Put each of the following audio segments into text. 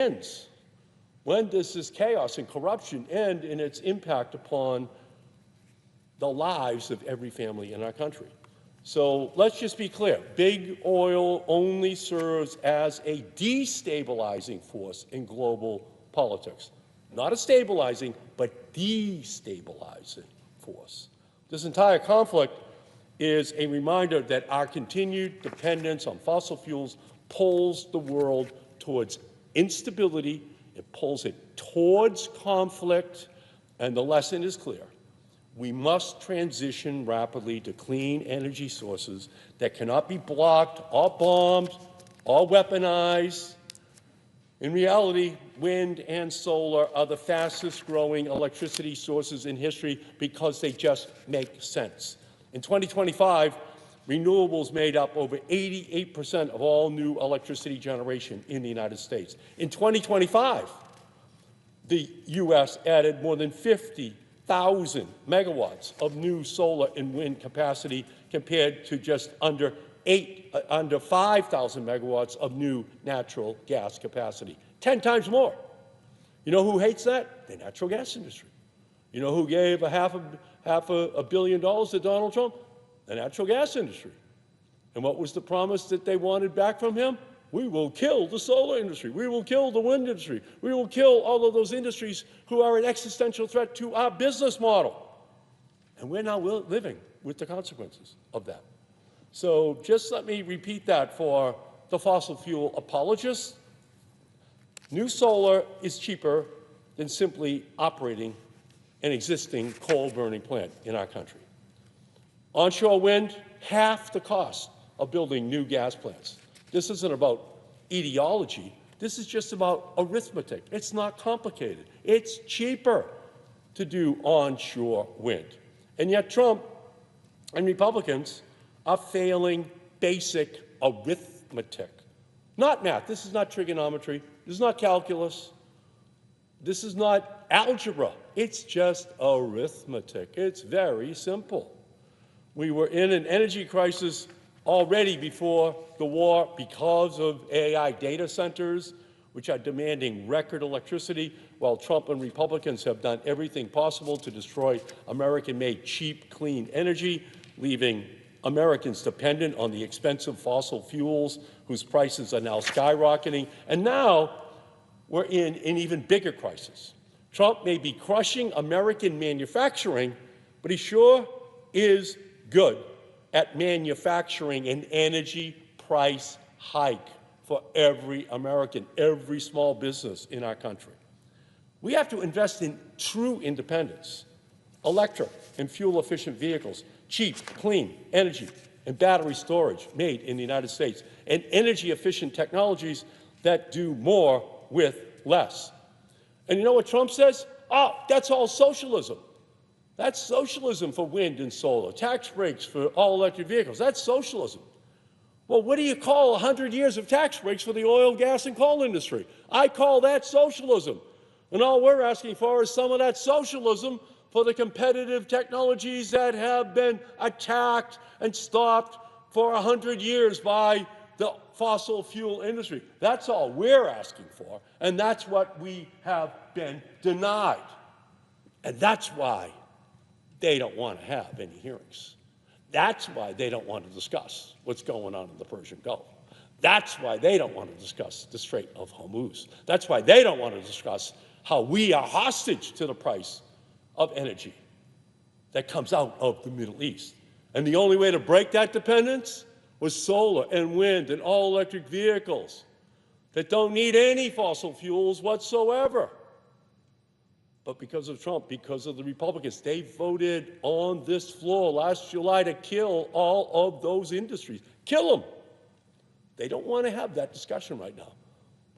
ends? When does this chaos and corruption end in its impact upon the lives of every family in our country? So let's just be clear. Big oil only serves as a destabilizing force in global politics. Not a stabilizing, but destabilizing force. This entire conflict is a reminder that our continued dependence on fossil fuels pulls the world towards instability, it pulls it towards conflict, and the lesson is clear. We must transition rapidly to clean energy sources that cannot be blocked or bombed or weaponized. In reality, wind and solar are the fastest growing electricity sources in history because they just make sense. In 2025, renewables made up over 88% of all new electricity generation in the United States. In 2025, the U.S. added more than 50,000 megawatts of new solar and wind capacity compared to just under 5,000 megawatts of new natural gas capacity. 10 times more. You know who hates that? The natural gas industry. You know who gave half a billion dollars to Donald Trump? The natural gas industry. And what was the promise that they wanted back from him? We will kill the solar industry. We will kill the wind industry. We will kill all of those industries who are an existential threat to our business model. And we're now living with the consequences of that. So just let me repeat that for the fossil fuel apologists. New solar is cheaper than simply operating an existing coal-burning plant in our country. Onshore wind, half the cost of building new gas plants. This isn't about ideology. This is just about arithmetic. It's not complicated. It's cheaper to do onshore wind. And yet Trump and Republicans are failing basic arithmetic. Not math. This is not trigonometry. This is not calculus. This is not algebra. It's just arithmetic. It's very simple. We were in an energy crisis already before the war because of AI data centers, which are demanding record electricity, while Trump and Republicans have done everything possible to destroy American-made cheap, clean energy, leaving Americans dependent on the expensive fossil fuels whose prices are now skyrocketing. And now we're in an even bigger crisis. Trump may be crushing American manufacturing, but he sure is good at manufacturing an energy price hike for every American, every small business in our country. We have to invest in true independence, electric and fuel-efficient vehicles, cheap, clean energy and battery storage made in the United States, and energy-efficient technologies that do more with less. And you know what Trump says? Oh, that's all socialism. That's socialism for wind and solar, tax breaks for all-electric vehicles. That's socialism. Well, what do you call 100 years of tax breaks for the oil, gas, and coal industry? I call that socialism. And all we're asking for is some of that socialism for the competitive technologies that have been attacked and stopped for 100 years by the fossil fuel industry. That's all we're asking for, and that's what we have been denied. And that's why they don't want to have any hearings. That's why they don't want to discuss what's going on in the Persian Gulf. That's why they don't want to discuss the Strait of Hormuz. That's why they don't want to discuss how we are hostage to the price of energy that comes out of the Middle East. And the only way to break that dependence was solar and wind and all-electric vehicles that don't need any fossil fuels whatsoever. But because of Trump, because of the Republicans, they voted on this floor last July to kill all of those industries. Kill them. They don't want to have that discussion right now.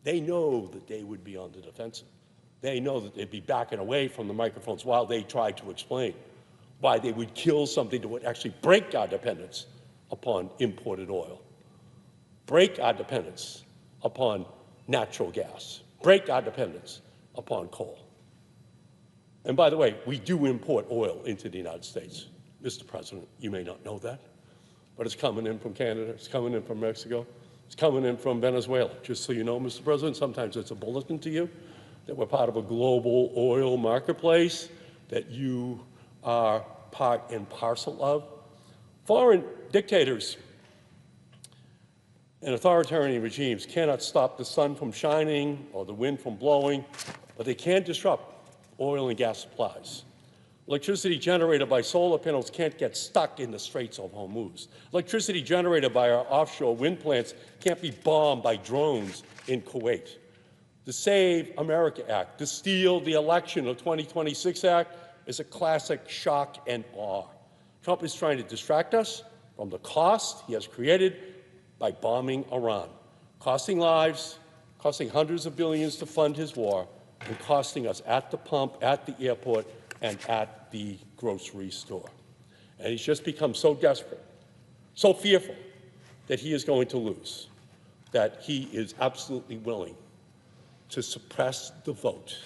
They know that they would be on the defensive. They know that they'd be backing away from the microphones while they try to explain why they would kill something that would actually break our dependence upon imported oil, break our dependence upon natural gas, break our dependence upon coal. And by the way, we do import oil into the United States. Mr. President, you may not know that, but it's coming in from Canada, it's coming in from Mexico. It's coming in from Venezuela. Just so you know, Mr. President, sometimes it's a bulletin to you that we're part of a global oil marketplace that you are part and parcel of. Foreign dictators and authoritarian regimes cannot stop the sun from shining or the wind from blowing, but they can disrupt oil and gas supplies. Electricity generated by solar panels can't get stuck in the Straits of Hormuz. Electricity generated by our offshore wind plants can't be bombed by drones in Kuwait. The Save America Act, the Steal the Election of 2026 Act, is a classic shock and awe. Trump is trying to distract us from the cost he has created by bombing Iran, costing lives, costing hundreds of billions to fund his war, and costing us at the pump, at the airport, and at the grocery store. And he's just become so desperate, so fearful that he is going to lose, that he is absolutely willing to suppress the vote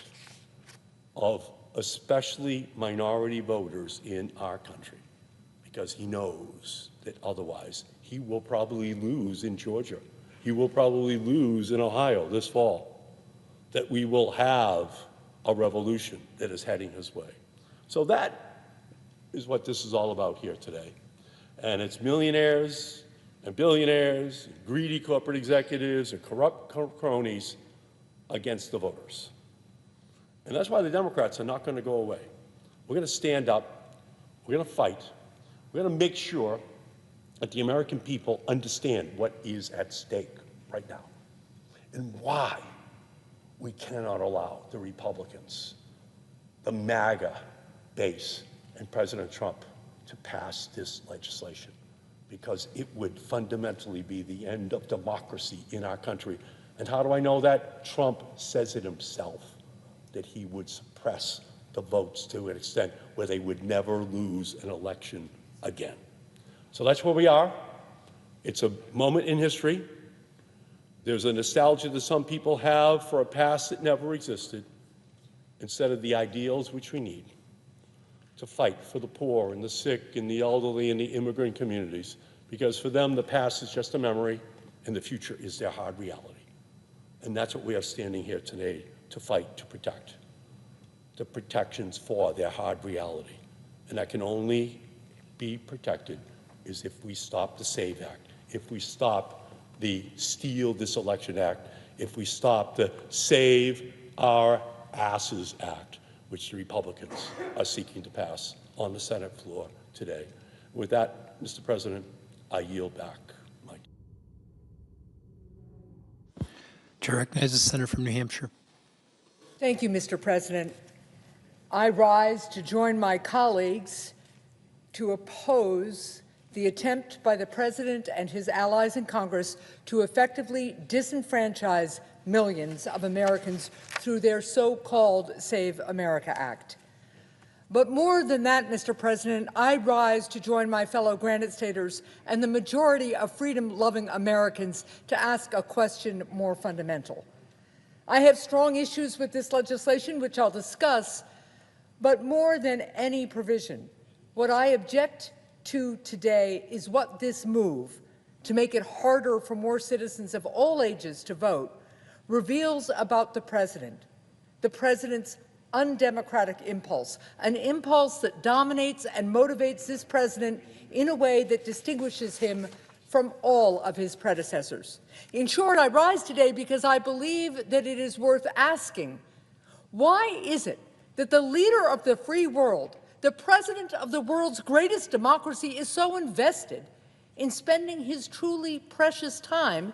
of especially minority voters in our country, because he knows that otherwise he will probably lose in Georgia. He will probably lose in Ohio this fall, that we will have a revolution that is heading his way. So that is what this is all about here today. And it's millionaires and billionaires, and greedy corporate executives, and corrupt cronies against the voters. And that's why the Democrats are not going to go away. We're going to stand up. We're going to fight. We're going to make sure that the American people understand what is at stake right now and why we cannot allow the Republicans, the MAGA base, and President Trump to pass this legislation, because it would fundamentally be the end of democracy in our country. And how do I know that? Trump says it himself, that he would suppress the votes to an extent where they would never lose an election again. So that's where we are. It's a moment in history. There's a nostalgia that some people have for a past that never existed, instead of the ideals which we need to fight for the poor and the sick and the elderly and the immigrant communities, because for them the past is just a memory and the future is their hard reality. And that's what we are standing here today to fight, to protect, the protections for their hard reality. And that can only be protected is if we stop the SAVE Act, if we stop the Steal This Election Act, if we stop the Save Our Asses Act, which the Republicans are seeking to pass on the Senate floor today. With that, Mr. President, I yield back my time. Chair recognizes the senator from New Hampshire. Thank you, Mr. President. I rise to join my colleagues to oppose the attempt by the President and his allies in Congress to effectively disenfranchise millions of Americans through their so-called Save America Act. But more than that, Mr. President, I rise to join my fellow Granite Staters and the majority of freedom-loving Americans to ask a question more fundamental. I have strong issues with this legislation, which I'll discuss, but more than any provision, what I object to today is what this move, to make it harder for more citizens of all ages to vote, reveals about the president's undemocratic impulse, an impulse that dominates and motivates this president in a way that distinguishes him from all of his predecessors. In short, I rise today because I believe that it is worth asking, why is it that the leader of the free world, the president of the world's greatest democracy, is so invested in spending his truly precious time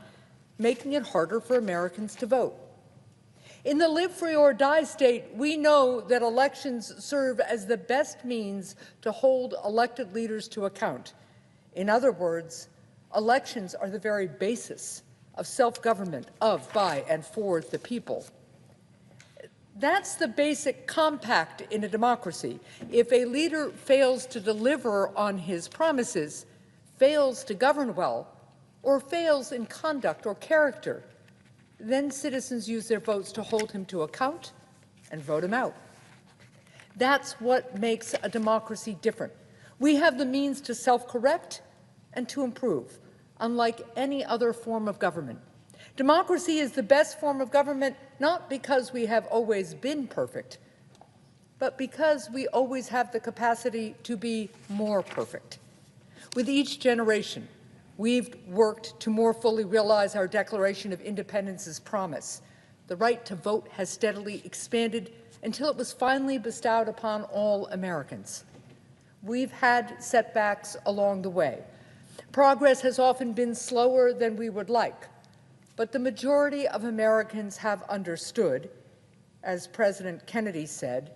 making it harder for Americans to vote? In the live free or die state, we know that elections serve as the best means to hold elected leaders to account. In other words, elections are the very basis of self-government of, by, and for the people. That's the basic compact in a democracy. If a leader fails to deliver on his promises, fails to govern well, or fails in conduct or character, then citizens use their votes to hold him to account and vote him out. That's what makes a democracy different. We have the means to self-correct and to improve. unlike any other form of government. Democracy is the best form of government not because we have always been perfect, but because we always have the capacity to be more perfect. With each generation, we've worked to more fully realize our Declaration of Independence's promise. The right to vote has steadily expanded until it was finally bestowed upon all Americans. We've had setbacks along the way. Progress has often been slower than we would like, but the majority of Americans have understood, as President Kennedy said,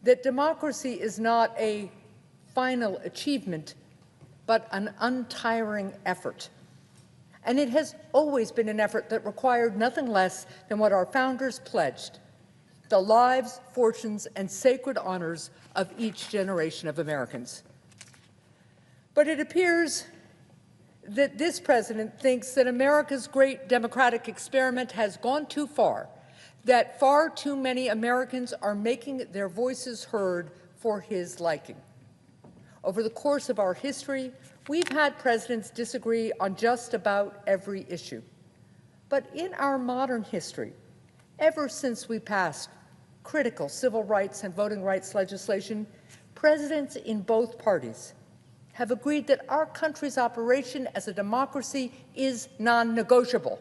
that democracy is not a final achievement, but an untiring effort. And it has always been an effort that required nothing less than what our founders pledged: the lives, fortunes, and sacred honors of each generation of Americans. But it appears that this president thinks that America's great democratic experiment has gone too far, that far too many Americans are making their voices heard for his liking. Over the course of our history, we've had presidents disagree on just about every issue. But in our modern history, ever since we passed critical civil rights and voting rights legislation, presidents in both parties have agreed that our country's operation as a democracy is non-negotiable,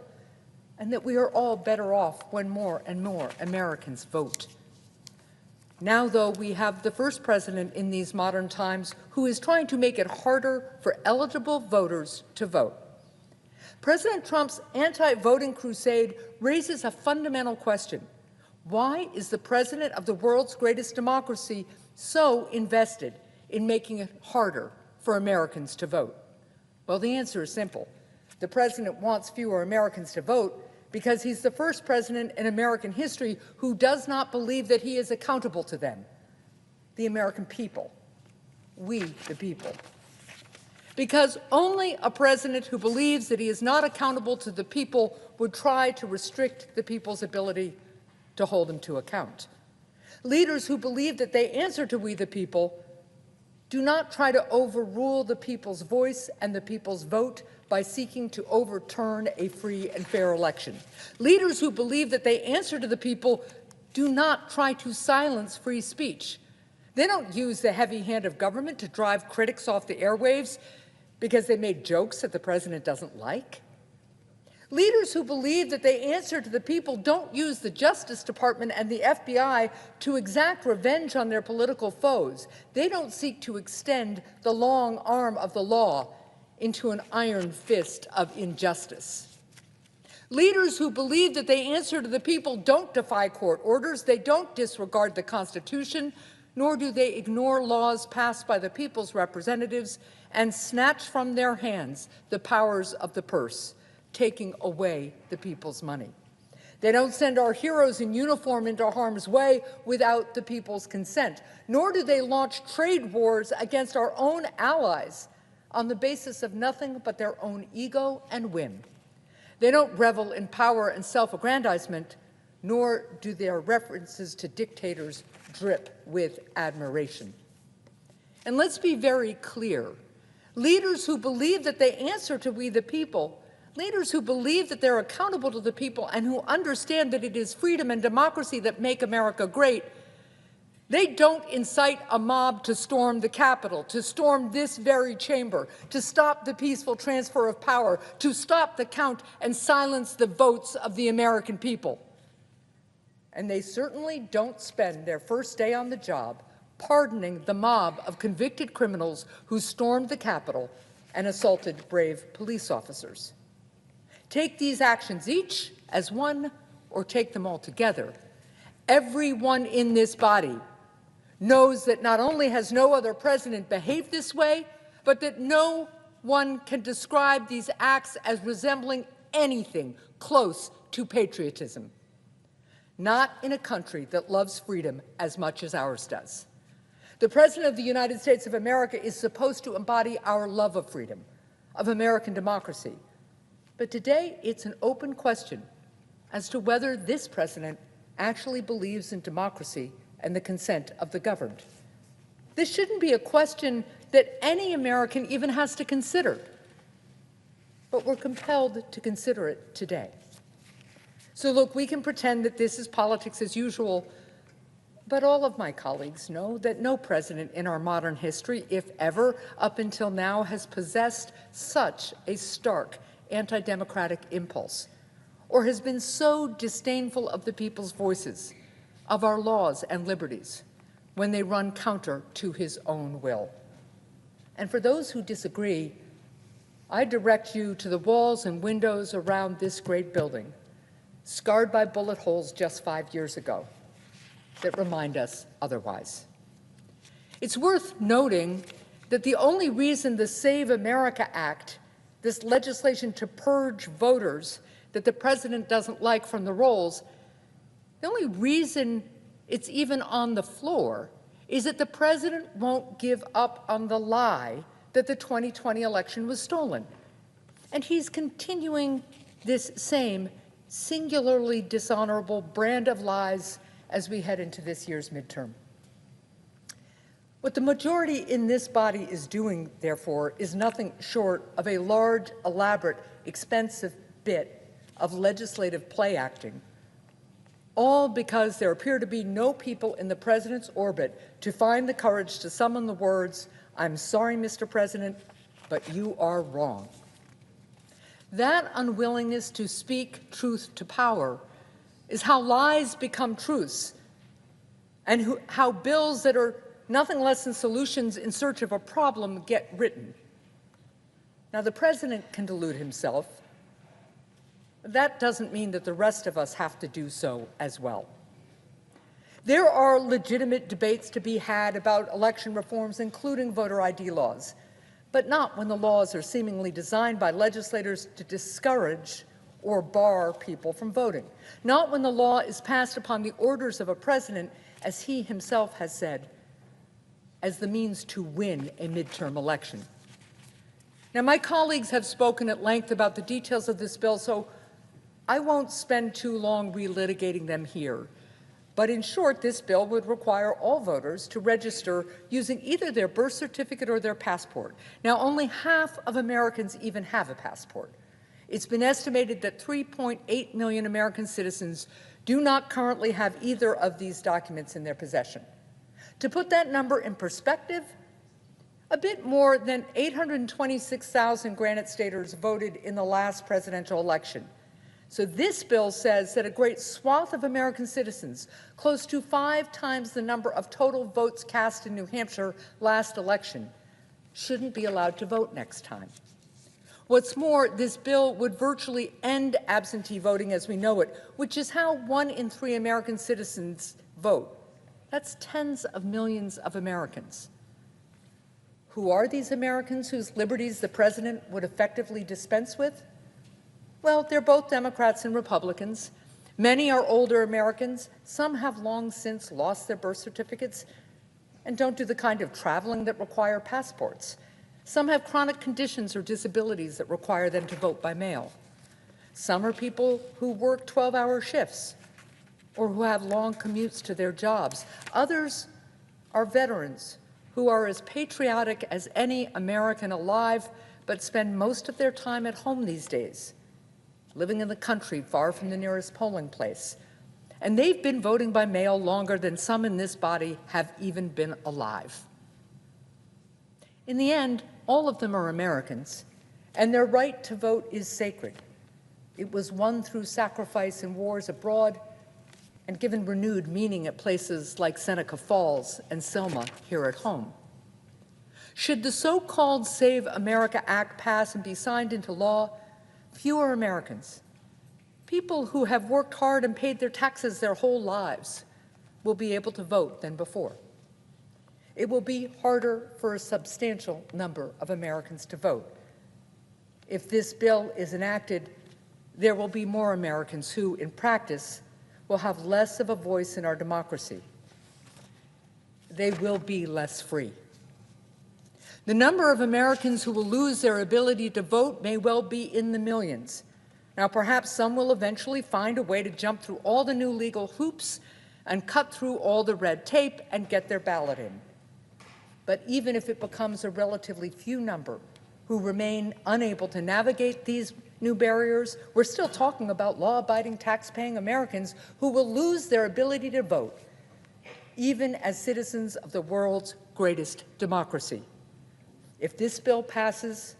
and that we are all better off when more and more Americans vote. Now, though, we have the first president in these modern times who is trying to make it harder for eligible voters to vote. President Trump's anti-voting crusade raises a fundamental question. Why is the president of the world's greatest democracy so invested in making it harder for Americans to vote? Well, the answer is simple. The president wants fewer Americans to vote because he's the first president in American history who does not believe that he is accountable to them, the American people, we the people. Because only a president who believes that he is not accountable to the people would try to restrict the people's ability to hold him to account. Leaders who believe that they answer to we the people do not try to overrule the people's voice and the people's vote by seeking to overturn a free and fair election. Leaders who believe that they answer to the people do not try to silence free speech. They don't use the heavy hand of government to drive critics off the airwaves because they made jokes that the president doesn't like. Leaders who believe that they answer to the people don't use the Justice Department and the FBI to exact revenge on their political foes. They don't seek to extend the long arm of the law into an iron fist of injustice. Leaders who believe that they answer to the people don't defy court orders, they don't disregard the Constitution, nor do they ignore laws passed by the people's representatives and snatch from their hands the powers of the purse, taking away the people's money. They don't send our heroes in uniform into harm's way without the people's consent, nor do they launch trade wars against our own allies on the basis of nothing but their own ego and whim. They don't revel in power and self-aggrandizement, nor do their references to dictators drip with admiration. And let's be very clear. Leaders who believe that they answer to we the people, leaders who believe that they're accountable to the people and who understand that it is freedom and democracy that make America great, they don't incite a mob to storm the Capitol, to storm this very chamber, to stop the peaceful transfer of power, to stop the count and silence the votes of the American people. And they certainly don't spend their first day on the job pardoning the mob of convicted criminals who stormed the Capitol and assaulted brave police officers. Take these actions each as one or take them all together. Everyone in this body knows that not only has no other president behaved this way, but that no one can describe these acts as resembling anything close to patriotism. Not in a country that loves freedom as much as ours does. The President of the United States of America is supposed to embody our love of freedom, of American democracy. But today, it's an open question as to whether this president actually believes in democracy and the consent of the governed. This shouldn't be a question that any American even has to consider. but we're compelled to consider it today. So look, we can pretend that this is politics as usual, but all of my colleagues know that no president in our modern history, if ever, up until now, has possessed such a stark anti-democratic impulse, or has been so disdainful of the people's voices, of our laws and liberties, when they run counter to his own will. And for those who disagree, I direct you to the walls and windows around this great building, scarred by bullet holes just 5 years ago, that remind us otherwise. It's worth noting that the only reason the Save America Act, this legislation to purge voters that the president doesn't like from the rolls, the only reason it's even on the floor is that the president won't give up on the lie that the 2020 election was stolen. And he's continuing this same singularly dishonorable brand of lies as we head into this year's midterm. What the majority in this body is doing, therefore, is nothing short of a large, elaborate, expensive bit of legislative play acting, all because there appear to be no people in the president's orbit to find the courage to summon the words, "I'm sorry, Mr. President, but you are wrong." That unwillingness to speak truth to power is how lies become truths, and how bills that are nothing less than solutions in search of a problem get written. Now, the president can delude himself. That doesn't mean that the rest of us have to do so as well. There are legitimate debates to be had about election reforms, including voter ID laws, but not when the laws are seemingly designed by legislators to discourage or bar people from voting. Not when the law is passed upon the orders of a president, as he himself has said, as the means to win a midterm election. Now, my colleagues have spoken at length about the details of this bill, so I won't spend too long relitigating them here. But in short, this bill would require all voters to register using either their birth certificate or their passport. Now, only half of Americans even have a passport. It's been estimated that 3.8 million American citizens do not currently have either of these documents in their possession. To put that number in perspective, a bit more than 826,000 Granite Staters voted in the last presidential election. So this bill says that a great swath of American citizens, close to 5 times the number of total votes cast in New Hampshire last election, shouldn't be allowed to vote next time. What's more, this bill would virtually end absentee voting as we know it, which is how 1 in 3 American citizens vote. That's tens of millions of Americans. Who are these Americans whose liberties the president would effectively dispense with? Well, they're both Democrats and Republicans. Many are older Americans. Some have long since lost their birth certificates and don't do the kind of traveling that require passports. Some have chronic conditions or disabilities that require them to vote by mail. Some are people who work 12-hour shifts or who have long commutes to their jobs. Others are veterans who are as patriotic as any American alive, but spend most of their time at home these days, living in the country far from the nearest polling place. And they've been voting by mail longer than some in this body have even been alive. In the end, all of them are Americans, and their right to vote is sacred. It was won through sacrifice in wars abroad and given renewed meaning at places like Seneca Falls and Selma here at home. Should the so-called Save America Act pass and be signed into law, fewer Americans, people who have worked hard and paid their taxes their whole lives, will be able to vote than before. It will be harder for a substantial number of Americans to vote. If this bill is enacted, there will be more Americans who, in practice, will have less of a voice in our democracy. They will be less free. The number of Americans who will lose their ability to vote may well be in the millions. Now, perhaps some will eventually find a way to jump through all the new legal hoops and cut through all the red tape and get their ballot in. But even if it becomes a relatively few number, who remain unable to navigate these new barriers, we're still talking about law-abiding, tax-paying Americans who will lose their ability to vote, even as citizens of the world's greatest democracy. If this bill passes,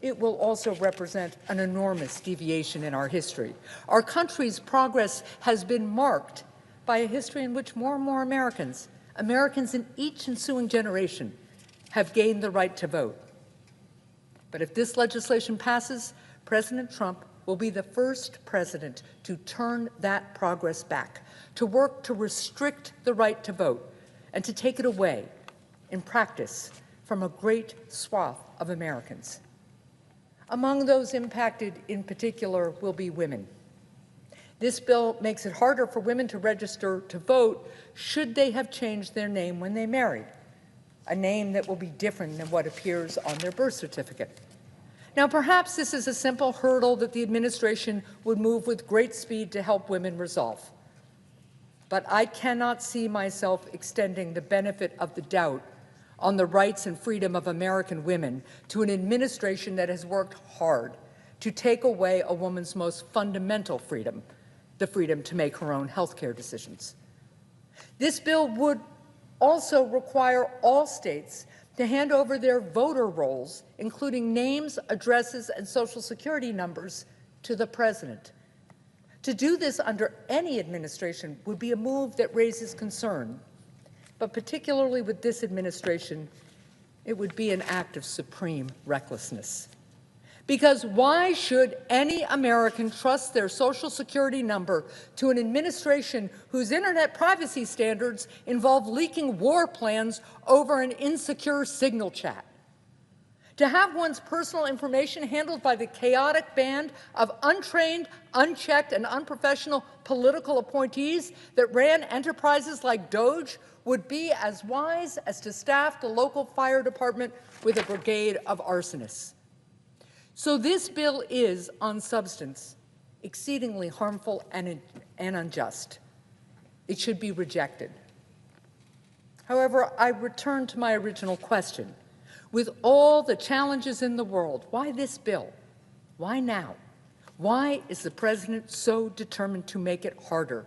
it will also represent an enormous deviation in our history. Our country's progress has been marked by a history in which more and more Americans in each ensuing generation, have gained the right to vote. But if this legislation passes, President Trump will be the first president to turn that progress back, to work to restrict the right to vote, and to take it away, in practice, from a great swath of Americans. Among those impacted in particular will be women. This bill makes it harder for women to register to vote should they have changed their name when they married, a name that will be different than what appears on their birth certificate. Now, perhaps this is a simple hurdle that the administration would move with great speed to help women resolve. But I cannot see myself extending the benefit of the doubt on the rights and freedom of American women to an administration that has worked hard to take away a woman's most fundamental freedom, the freedom to make her own health care decisions. This bill would also require all states to hand over their voter rolls, including names, addresses, and Social Security numbers, to the President. To do this under any administration would be a move that raises concern, but particularly with this administration, it would be an act of supreme recklessness. Because why should any American trust their Social Security number to an administration whose internet privacy standards involve leaking war plans over an insecure signal chat? To have one's personal information handled by the chaotic band of untrained, unchecked, and unprofessional political appointees that ran enterprises like Doge would be as wise as to staff the local fire department with a brigade of arsonists. So this bill is, on substance, exceedingly harmful and unjust. It should be rejected. However, I return to my original question. With all the challenges in the world, why this bill? Why now? Why is the President so determined to make it harder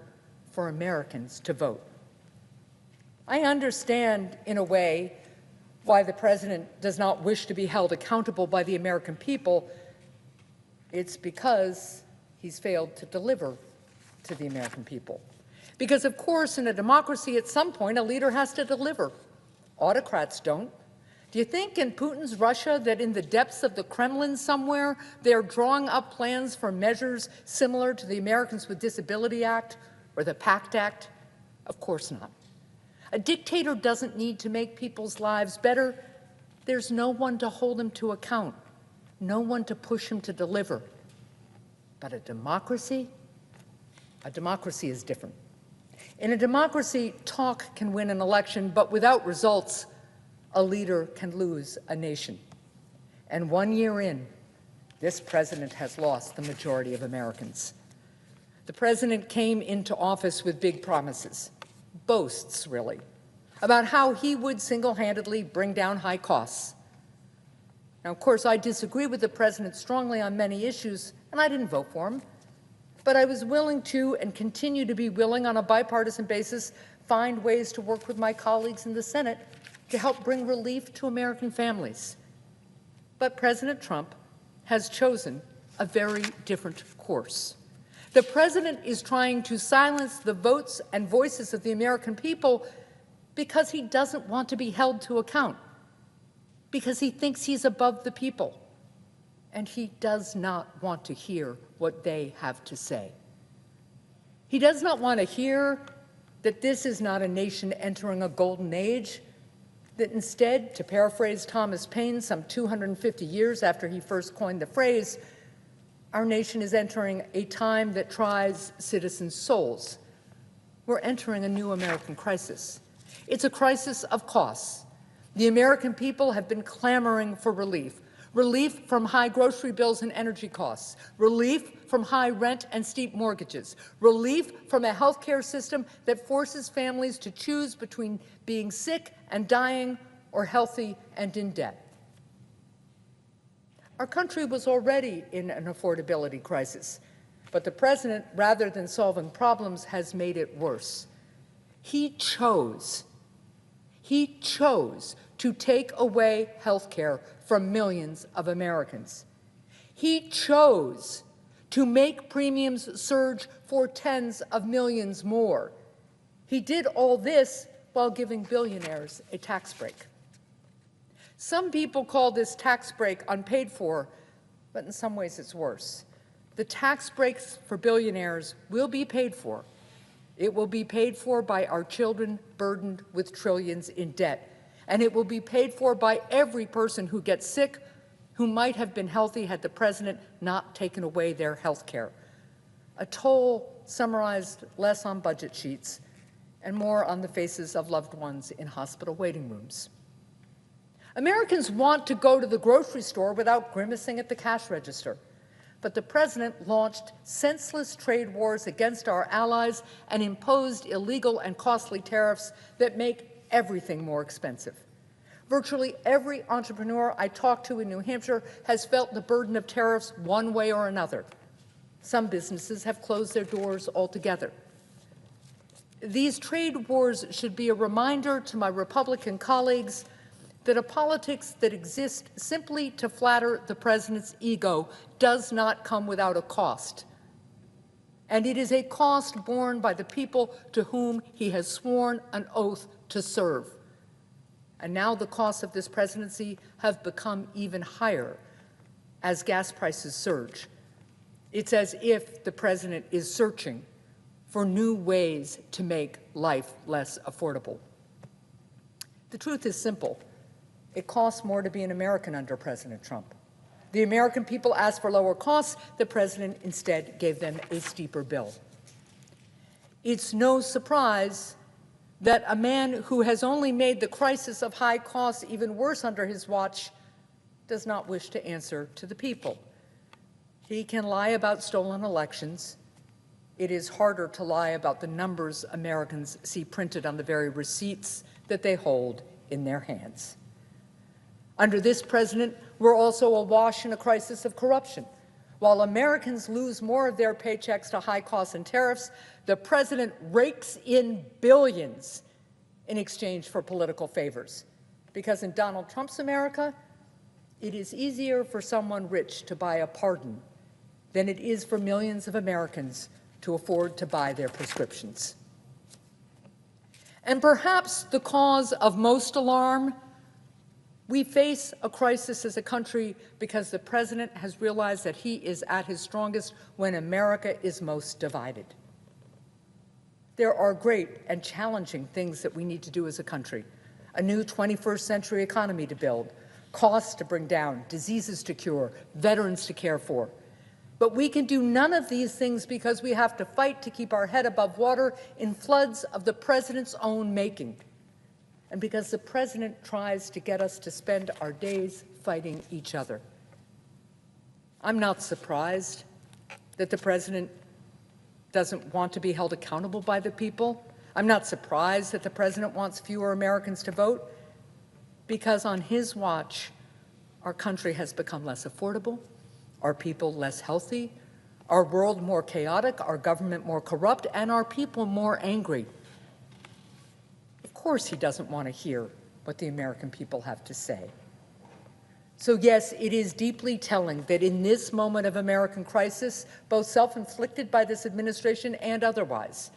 for Americans to vote? I understand, in a way, why the President does not wish to be held accountable by the American people. It's because he's failed to deliver to the American people. Because, of course, in a democracy, at some point, a leader has to deliver. Autocrats don't. Do you think in Putin's Russia that in the depths of the Kremlin somewhere, they're drawing up plans for measures similar to the Americans with Disability Act or the PACT Act? Of course not. A dictator doesn't need to make people's lives better. There's no one to hold him to account, no one to push him to deliver. But a democracy is different. In a democracy, talk can win an election, but without results, a leader can lose a nation. And 1 year in, this president has lost the majority of Americans. The president came into office with big promises. Boasts, really, about how he would single-handedly bring down high costs. Now, of course, I disagree with the president strongly on many issues, and I didn't vote for him. But I was willing to, and continue to be willing on a bipartisan basis, find ways to work with my colleagues in the Senate to help bring relief to American families. But President Trump has chosen a very different course. The president is trying to silence the votes and voices of the American people because he doesn't want to be held to account, because he thinks he's above the people, and he does not want to hear what they have to say. He does not want to hear that this is not a nation entering a golden age, that instead, to paraphrase Thomas Paine some 250 years after he first coined the phrase, our nation is entering a time that tries citizens' souls. We're entering a new American crisis. It's a crisis of costs. The American people have been clamoring for relief. Relief from high grocery bills and energy costs. Relief from high rent and steep mortgages. Relief from a health care system that forces families to choose between being sick and dying or healthy and in debt. Our country was already in an affordability crisis, but the president, rather than solving problems, has made it worse. He chose to take away health care from millions of Americans. He chose to make premiums surge for tens of millions more. He did all this while giving billionaires a tax break. Some people call this tax break unpaid for, but in some ways it's worse. The tax breaks for billionaires will be paid for. It will be paid for by our children burdened with trillions in debt. And it will be paid for by every person who gets sick, who might have been healthy had the president not taken away their health care. A toll summarized less on budget sheets and more on the faces of loved ones in hospital waiting rooms. Americans want to go to the grocery store without grimacing at the cash register. But the president launched senseless trade wars against our allies and imposed illegal and costly tariffs that make everything more expensive. Virtually every entrepreneur I talked to in New Hampshire has felt the burden of tariffs one way or another. Some businesses have closed their doors altogether. These trade wars should be a reminder to my Republican colleagues that a politics that exists simply to flatter the president's ego does not come without a cost. And it is a cost borne by the people to whom he has sworn an oath to serve. And now the costs of this presidency have become even higher as gas prices surge. It's as if the president is searching for new ways to make life less affordable. The truth is simple. It costs more to be an American under President Trump. The American people asked for lower costs. The president instead gave them a steeper bill. It's no surprise that a man who has only made the crisis of high costs even worse under his watch does not wish to answer to the people. He can lie about stolen elections. It is harder to lie about the numbers Americans see printed on the very receipts that they hold in their hands. Under this president, we're also awash in a crisis of corruption. While Americans lose more of their paychecks to high costs and tariffs, the president rakes in billions in exchange for political favors. Because in Donald Trump's America, it is easier for someone rich to buy a pardon than it is for millions of Americans to afford to buy their prescriptions. And perhaps the cause of most alarm, we face a crisis as a country because the president has realized that he is at his strongest when America is most divided. There are great and challenging things that we need to do as a country. A new 21st century economy to build, costs to bring down, diseases to cure, veterans to care for. But we can do none of these things because we have to fight to keep our head above water in floods of the president's own making. And because the president tries to get us to spend our days fighting each other. I'm not surprised that the president doesn't want to be held accountable by the people. I'm not surprised that the president wants fewer Americans to vote, because on his watch, our country has become less affordable, our people less healthy, our world more chaotic, our government more corrupt, and our people more angry. Of course he doesn't want to hear what the American people have to say. So yes, it is deeply telling that in this moment of American crisis, both self-inflicted by this administration and otherwise,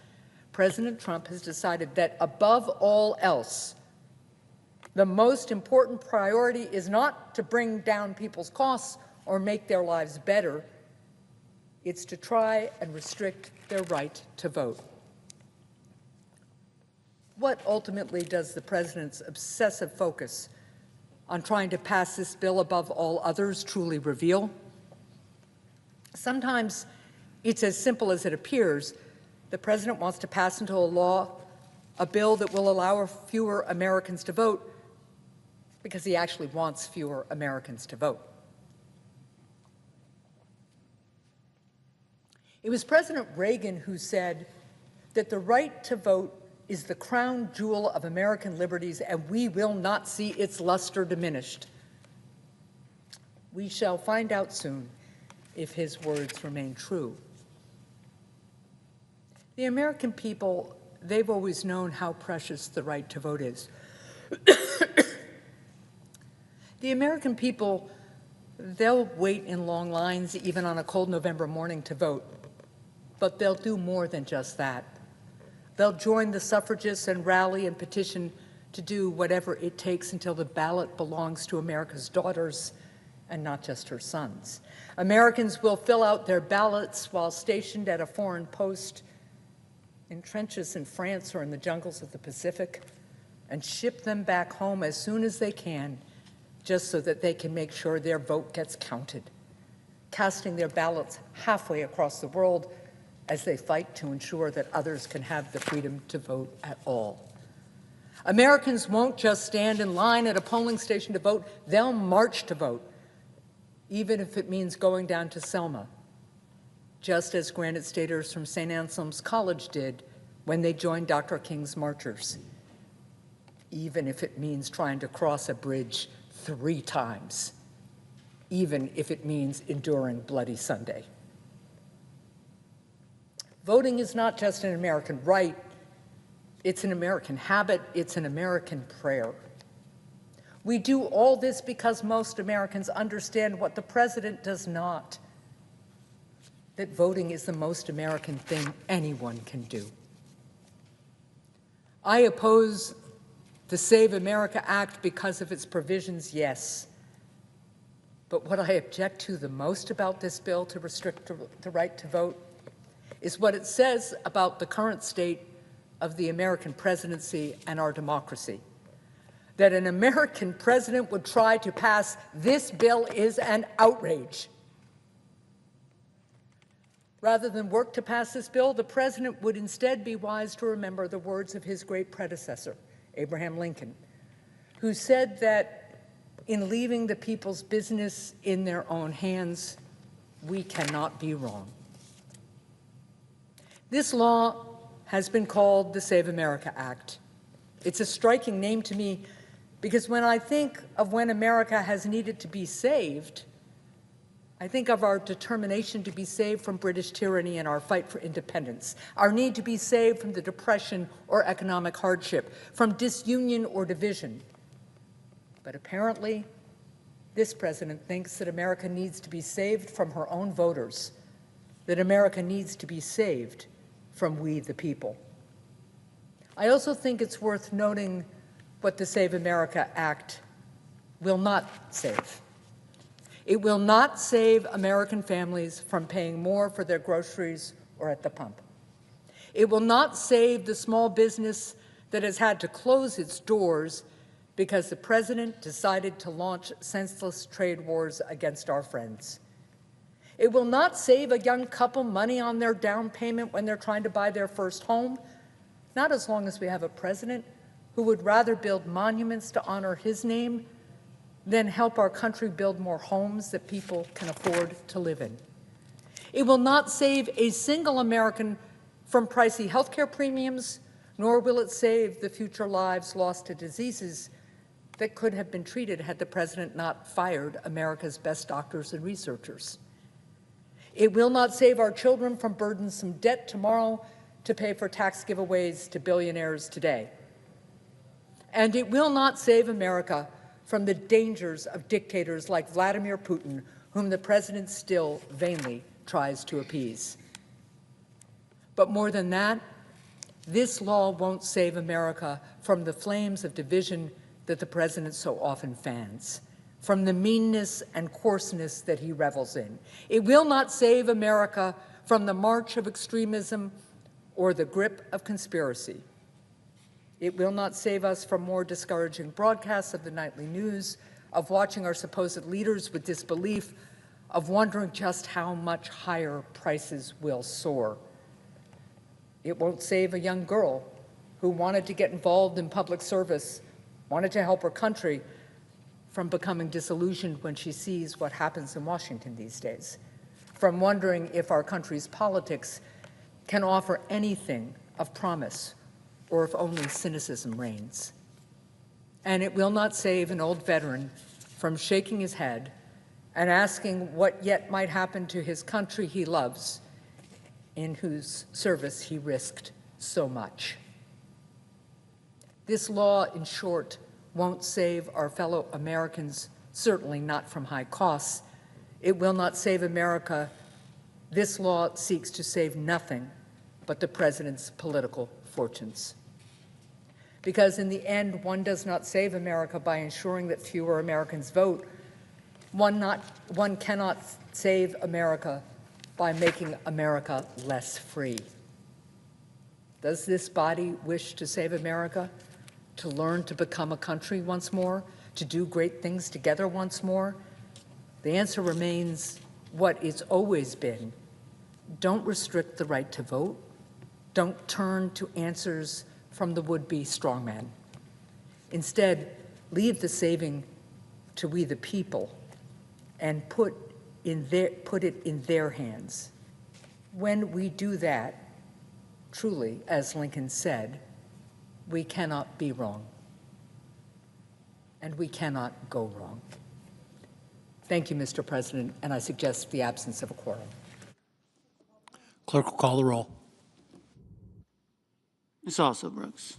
President Trump has decided that above all else, the most important priority is not to bring down people's costs or make their lives better. It's to try and restrict their right to vote. What ultimately does the president's obsessive focus on trying to pass this bill above all others truly reveal? Sometimes it's as simple as it appears. The president wants to pass into law a bill that will allow fewer Americans to vote because he actually wants fewer Americans to vote. It was President Reagan who said that the right to vote is the crown jewel of American liberties, and we will not see its luster diminished. We shall find out soon if his words remain true. The American people, they've always known how precious the right to vote is. The American people, they'll wait in long lines even on a cold November morning to vote, but they'll do more than just that. They'll join the suffragists and rally and petition to do whatever it takes until the ballot belongs to America's daughters and not just her sons. Americans will fill out their ballots while stationed at a foreign post in trenches in France or in the jungles of the Pacific and ship them back home as soon as they can, just so that they can make sure their vote gets counted, casting their ballots halfway across the world as they fight to ensure that others can have the freedom to vote at all. Americans won't just stand in line at a polling station to vote, they'll march to vote, even if it means going down to Selma, just as Granite Staters from St. Anselm's College did when they joined Dr. King's marchers, even if it means trying to cross a bridge 3 times, even if it means enduring Bloody Sunday. Voting is not just an American right, it's an American habit, it's an American prayer. We do all this because most Americans understand what the president does not, that voting is the most American thing anyone can do. I oppose the Save America Act because of its provisions, yes. But what I object to the most about this bill to restrict the right to vote is what it says about the current state of the American presidency and our democracy. That an American president would try to pass this bill is an outrage. Rather than work to pass this bill, the president would instead be wise to remember the words of his great predecessor, Abraham Lincoln, who said that in leaving the people's business in their own hands, we cannot be wrong. This law has been called the Save America Act. It's a striking name to me because when I think of when America has needed to be saved, I think of our determination to be saved from British tyranny and our fight for independence, our need to be saved from the Depression or economic hardship, from disunion or division. But apparently, this president thinks that America needs to be saved from her own voters, that America needs to be saved from we the people. I also think it's worth noting what the Save America Act will not save. It will not save American families from paying more for their groceries or at the pump. It will not save the small business that has had to close its doors because the president decided to launch senseless trade wars against our friends. It will not save a young couple money on their down payment when they're trying to buy their first home, not as long as we have a president who would rather build monuments to honor his name than help our country build more homes that people can afford to live in. It will not save a single American from pricey healthcare premiums, nor will it save the future lives lost to diseases that could have been treated had the president not fired America's best doctors and researchers. It will not save our children from burdensome debt tomorrow to pay for tax giveaways to billionaires today. And it will not save America from the dangers of dictators like Vladimir Putin, whom the president still vainly tries to appease. But more than that, this law won't save America from the flames of division that the president so often fans, from the meanness and coarseness that he revels in. It will not save America from the march of extremism or the grip of conspiracy. It will not save us from more discouraging broadcasts of the nightly news, of watching our supposed leaders with disbelief, of wondering just how much higher prices will soar. It won't save a young girl who wanted to get involved in public service, wanted to help her country, from becoming disillusioned when she sees what happens in Washington these days, from wondering if our country's politics can offer anything of promise or if only cynicism reigns. And it will not save an old veteran from shaking his head and asking what yet might happen to his country he loves, in whose service he risked so much. This law, in short, won't save our fellow Americans, certainly not from high costs. It will not save America. This law seeks to save nothing but the president's political fortunes. Because in the end, one does not save America by ensuring that fewer Americans vote. One cannot save America by making America less free. Does this body wish to save America? To learn to become a country once more? To do great things together once more? The answer remains what it's always been. Don't restrict the right to vote. Don't turn to answers from the would-be strongman. Instead, leave the saving to we the people and put it in their hands. When we do that, truly, as Lincoln said, we cannot be wrong, and we cannot go wrong. Thank you, Mr. President, and I suggest the absence of a quorum. Clerk will call the roll. Ms. Alsobrooks.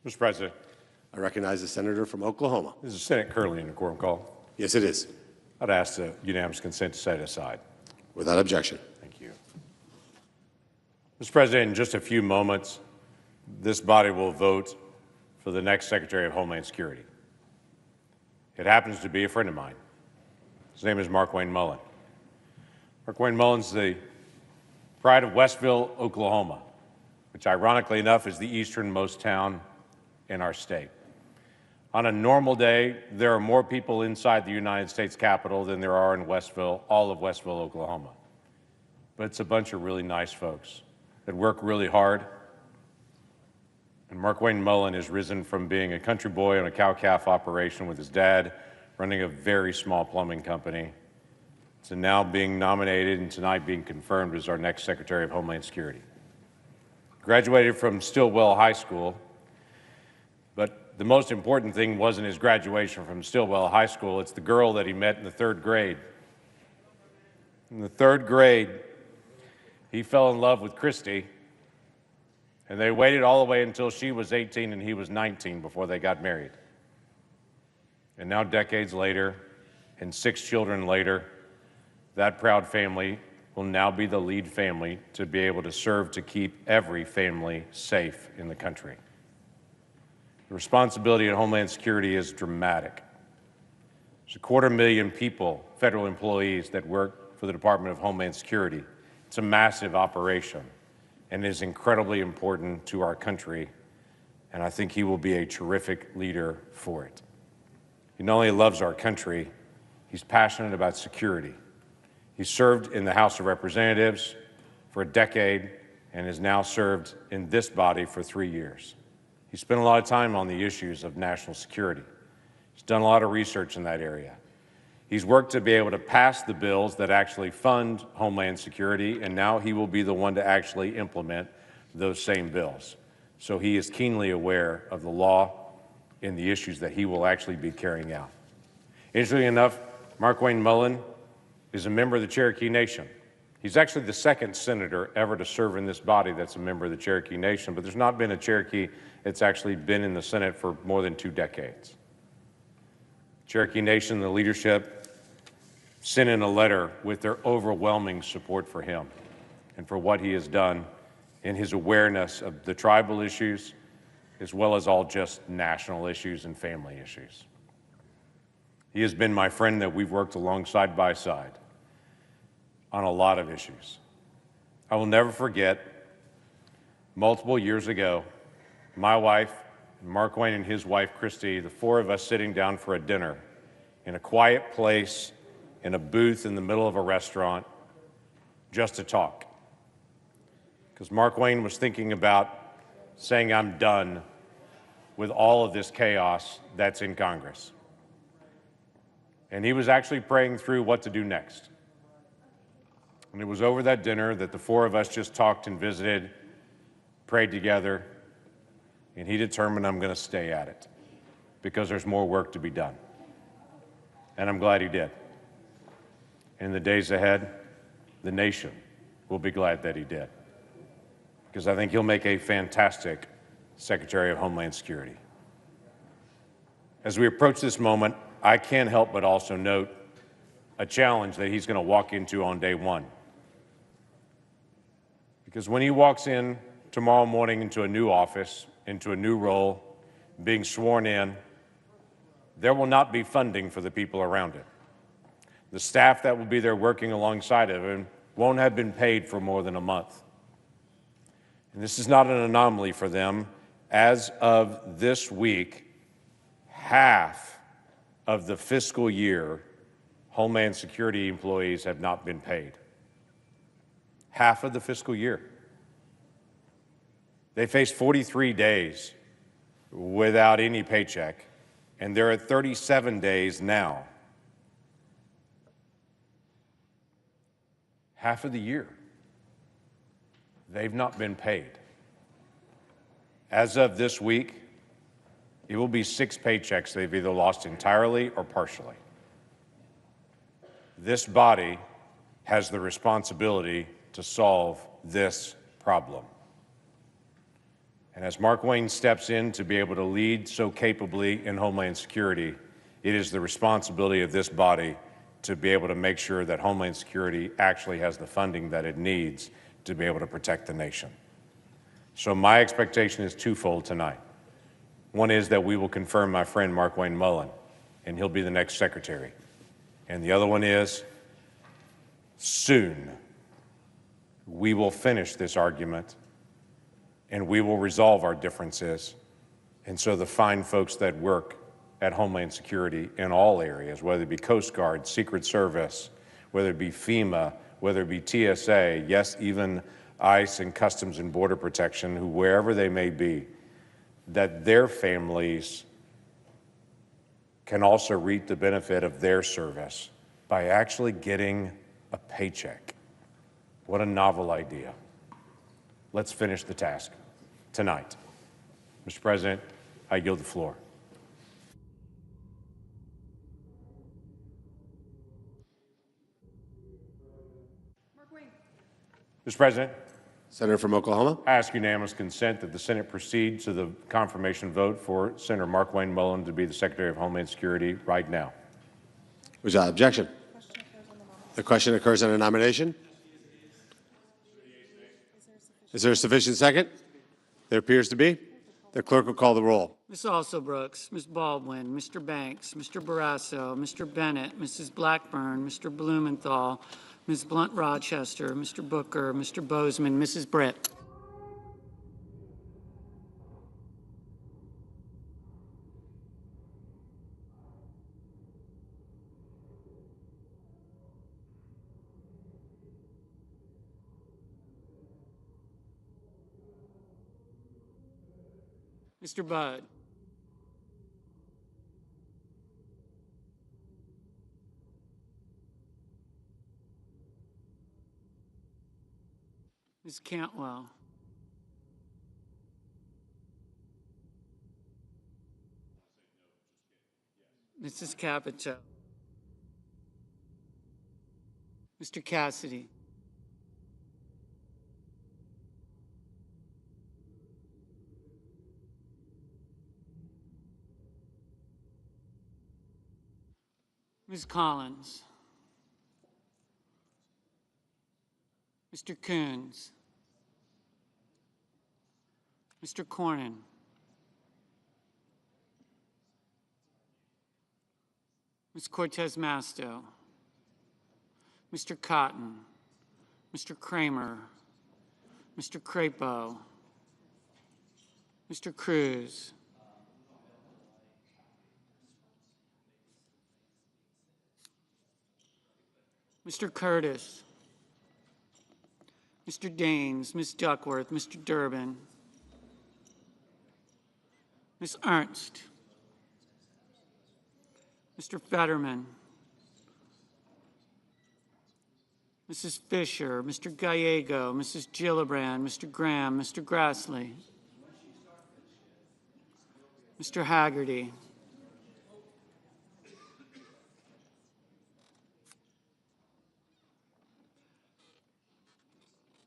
Mr. President, I recognize the senator from Oklahoma. this is Senate currently in a quorum call. Yes, it is. I'd ask the unanimous consent to set it aside. Without objection. Thank you. Mr. President, in just a few moments, this body will vote for the next Secretary of Homeland Security. It happens to be a friend of mine. His name is Markwayne Mullin. Markwayne Mullin's the pride of Westville, Oklahoma, which ironically enough is the easternmost town in our state. On a normal day, there are more people inside the United States Capitol than there are in Westville, all of Westville, Oklahoma. But it's a bunch of really nice folks that work really hard. And Markwayne Mullin has risen from being a country boy on a cow-calf operation with his dad, running a very small plumbing company, to now being nominated and tonight being confirmed as our next Secretary of Homeland Security. Graduated from Stillwell High School, but the most important thing wasn't his graduation from Stillwell High School, it's the girl that he met in the third grade. In the third grade, he fell in love with Christy, and they waited all the way until she was 18 and he was 19 before they got married. And now, decades later, and 6 children later, that proud family will now be the lead family to be able to serve to keep every family safe in the country. The responsibility at Homeland Security is dramatic. There's 250,000 people, federal employees, that work for the Department of Homeland Security. It's a massive operation and is incredibly important to our country, and I think he will be a terrific leader for it. He not only loves our country, he's passionate about security. He served in the House of Representatives for a decade and has now served in this body for 3 years. He spent a lot of time on the issues of national security. He's done a lot of research in that area. He's worked to be able to pass the bills that actually fund Homeland Security, and now he will be the one to actually implement those same bills. So he is keenly aware of the law and the issues that he will actually be carrying out. Interestingly enough, Markwayne Mullin is a member of the Cherokee Nation. He's actually the second senator ever to serve in this body that's a member of the Cherokee Nation, but there's not been a Cherokee that's actually been in the Senate for more than 2 decades. Cherokee Nation, the leadership, sent in a letter with their overwhelming support for him and for what he has done in his awareness of the tribal issues, as well as all just national issues and family issues. He has been my friend that we've worked side by side on a lot of issues. I will never forget, multiple years ago, my wife, Markwayne and his wife, Christy, the 4 of us sitting down for a dinner in a quiet place in a booth in the middle of a restaurant just to talk. Because Markwayne was thinking about saying, I'm done with all of this chaos that's in Congress. And he was actually praying through what to do next. And it was over that dinner that the 4 of us just talked and visited, prayed together, and he determined I'm going to stay at it because there's more work to be done. And I'm glad he did. In the days ahead, the nation will be glad that he did, because I think he'll make a fantastic Secretary of Homeland Security. As we approach this moment, I can't help but also note a challenge that he's going to walk into on day 1. Because when he walks in tomorrow morning into a new office, into a new role, being sworn in, there will not be funding for the people around him. The staff that will be there working alongside of him won't have been paid for more than a month. And this is not an anomaly for them. As of this week, half of the fiscal year, Homeland Security employees have not been paid. Half of the fiscal year. They face 43 days without any paycheck, and they're at 37 days now. Half of the year, they've not been paid. As of this week, it will be 6 paychecks they've either lost entirely or partially. This body has the responsibility to solve this problem. And And as Markwayne steps in to be able to lead so capably in Homeland Security, it is the responsibility of this body to be able to make sure that Homeland Security actually has the funding that it needs to be able to protect the nation. So my expectation is twofold tonight. One is that we will confirm my friend Markwayne Mullin, and he'll be the next secretary. And the other one is, soon, we will finish this argument and we will resolve our differences. And so the fine folks that work at Homeland Security in all areas, whether it be Coast Guard, Secret Service, whether it be FEMA, whether it be TSA, yes, even ICE and Customs and Border Protection, who wherever they may be, that their families can also reap the benefit of their service by actually getting a paycheck. What a novel idea. Let's finish the task tonight. Mr. President, I yield the floor. Mr. President, Senator from Oklahoma. I ask unanimous consent that the Senate proceed to the confirmation vote for Senator Markwayne Mullin to be the Secretary of Homeland Security right now. Without objection. The question occurs on a nomination. Is there a sufficient second? There appears to be. The clerk will call the roll. Ms. Alsobrooks, Ms. Baldwin, Mr. Banks, Mr. Barrasso, Mr. Bennett, Mrs. Blackburn, Mr. Blumenthal, Ms. Blunt-Rochester, Mr. Booker, Mr. Bozeman, Mrs. Britt. Mr. Budd. Ms. Cantwell. Mrs. Capito. Mr. Cassidy. Ms. Collins. Mr. Coons. Mr. Cornyn. Ms. Cortez Masto. Mr. Cotton. Mr. Kramer. Mr. Crapo. Mr. Cruz. Mr. Curtis. Mr. Daines, Ms. Duckworth, Mr. Durbin. Ms. Ernst. Mr. Fetterman. Mrs. Fisher, Mr. Gallego, Mrs. Gillibrand, Mr. Graham, Mr. Grassley. Mr. Haggerty.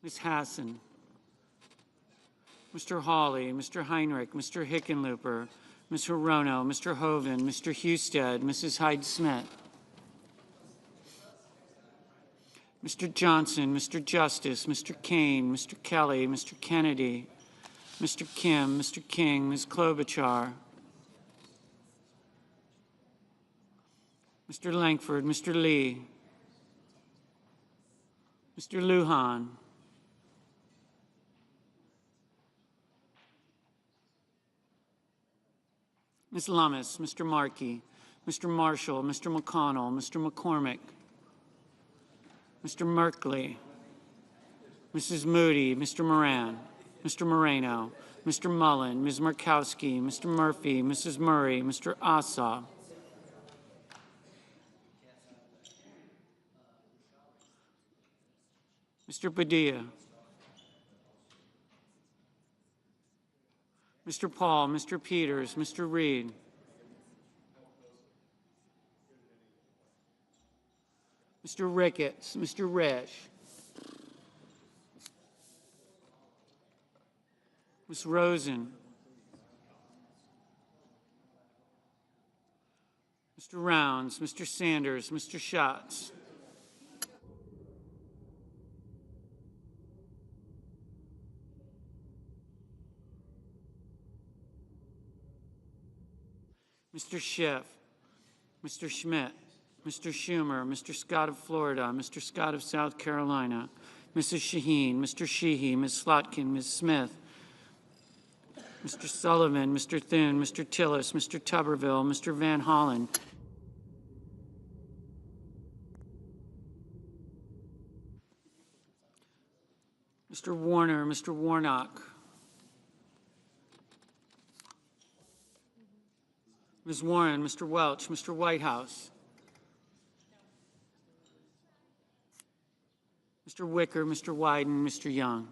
Ms. Hassan. Mr. Hawley, Mr. Heinrich, Mr. Hickenlooper, Ms. Hirono, Mr. Hoven, Mr. Husted, Mrs. Hyde-Smith. Mr. Johnson, Mr. Justice, Mr. Kane, Mr. Kelly, Mr. Kennedy, Mr. Kim, Mr. King, Ms. Klobuchar, Mr. Langford, Mr. Lee, Mr. Lujan, Ms. Lummis, Mr. Markey, Mr. Marshall, Mr. McConnell, Mr. McCormick, Mr. Merkley, Mrs. Moody, Mr. Moran, Mr. Moreno, Mr. Mullen, Ms. Murkowski, Mr. Murphy, Mrs. Murray, Mr. Asa, Mr. Padilla, Mr. Paul, Mr. Peters, Mr. Reed, Mr. Ricketts, Mr. Resch, Ms. Rosen. Mr. Rounds, Mr. Sanders, Mr. Schatz. Mr. Schiff, Mr. Schmidt, Mr. Schumer, Mr. Scott of Florida, Mr. Scott of South Carolina, Mrs. Shaheen, Mr. Sheehy, Ms. Slotkin, Ms. Smith, Mr. Sullivan, Mr. Thune, Mr. Tillis, Mr. Tuberville, Mr. Van Hollen, Mr. Warner, Mr. Warnock, Ms. Warren, Mr. Welch, Mr. Whitehouse, Mr. Wicker, Mr. Wyden, Mr. Young.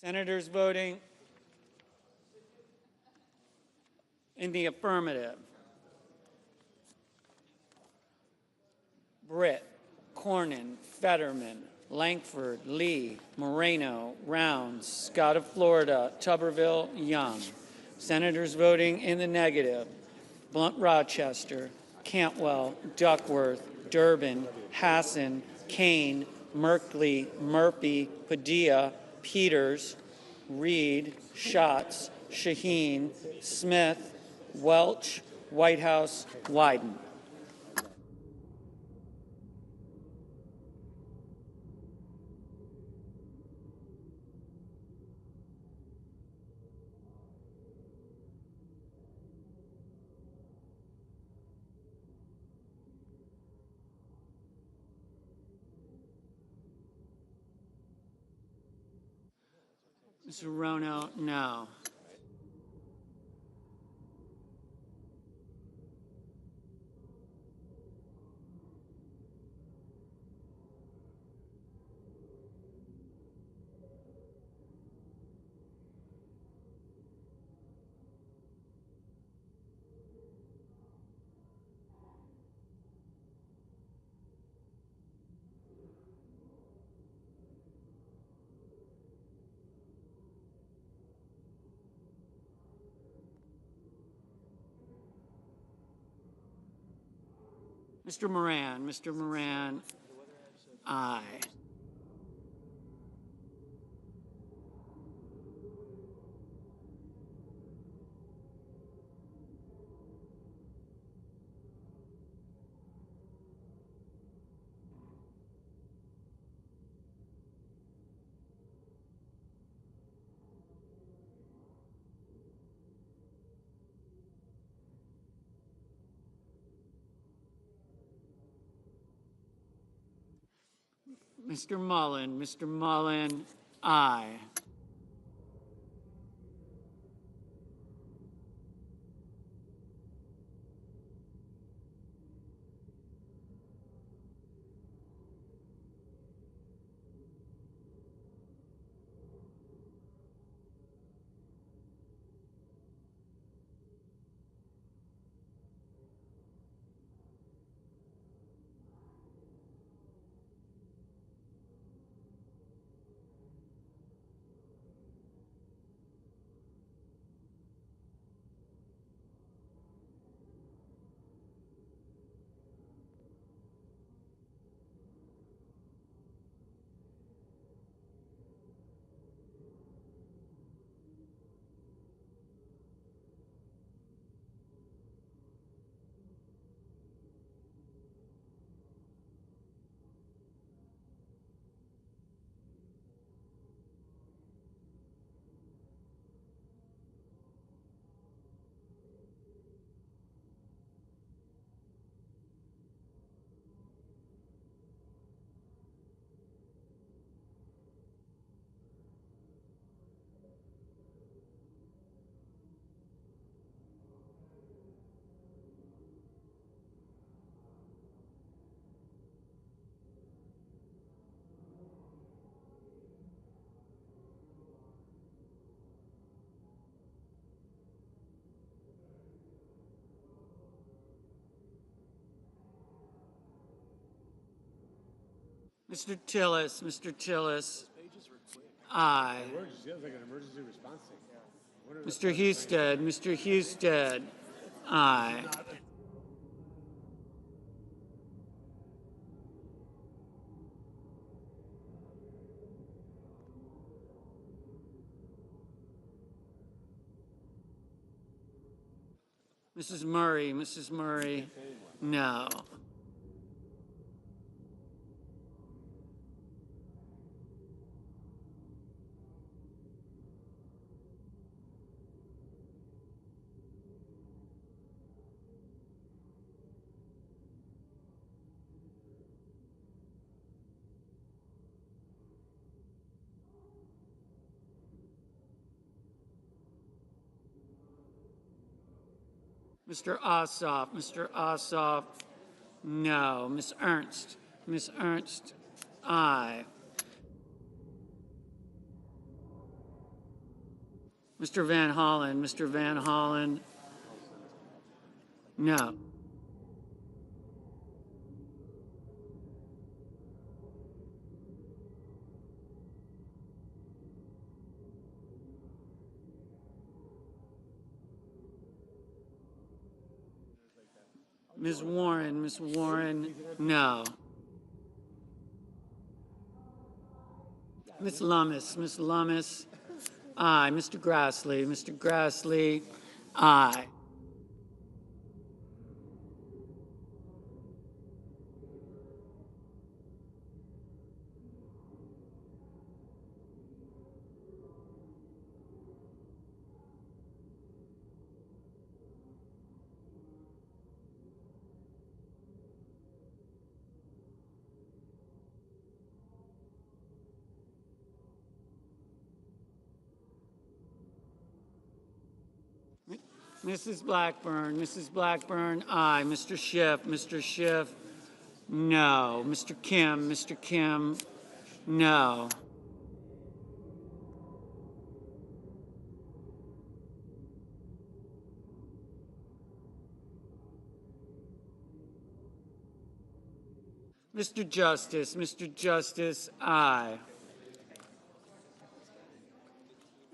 Senators voting in the affirmative: Britt, Cornyn, Fetterman, Lankford, Lee, Moreno, Rounds, Scott of Florida, Tuberville, Young. Senators voting in the negative: Blunt Rochester, Cantwell, Duckworth, Durbin, Hassan, Kane, Merkley, Murphy, Padilla, Peters, Reed, Schatz, Shaheen, Smith, Welch, Whitehouse, Wyden. Mr. Rono, no. Mr. Moran, aye. Mr. Mullen, aye. Mr. Tillis, aye. Mr. Husted, aye. Mrs. Murray, no. Mr. Ossoff, no. Ms. Ernst, aye. Mr. Van Hollen, Mr. Van Hollen, no. Ms. Warren, no. Ms. Lummis, aye. Mr. Grassley, aye. Mrs. Blackburn, aye. Mr. Schiff, no. Mr. Kim, no. Mr. Justice, aye.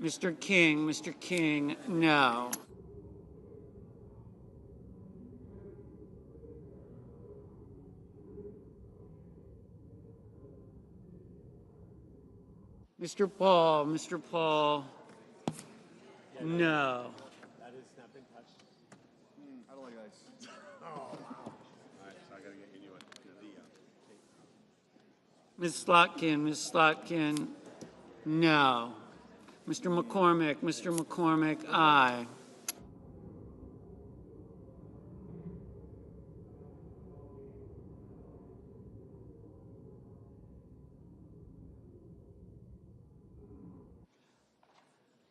Mr. King, no. Mr. Paul, no. Ms. Slotkin, no. Mr. McCormick, aye.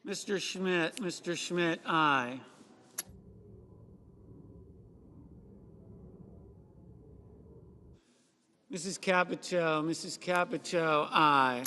Mr. Schmidt, aye. Mrs. Capito, aye.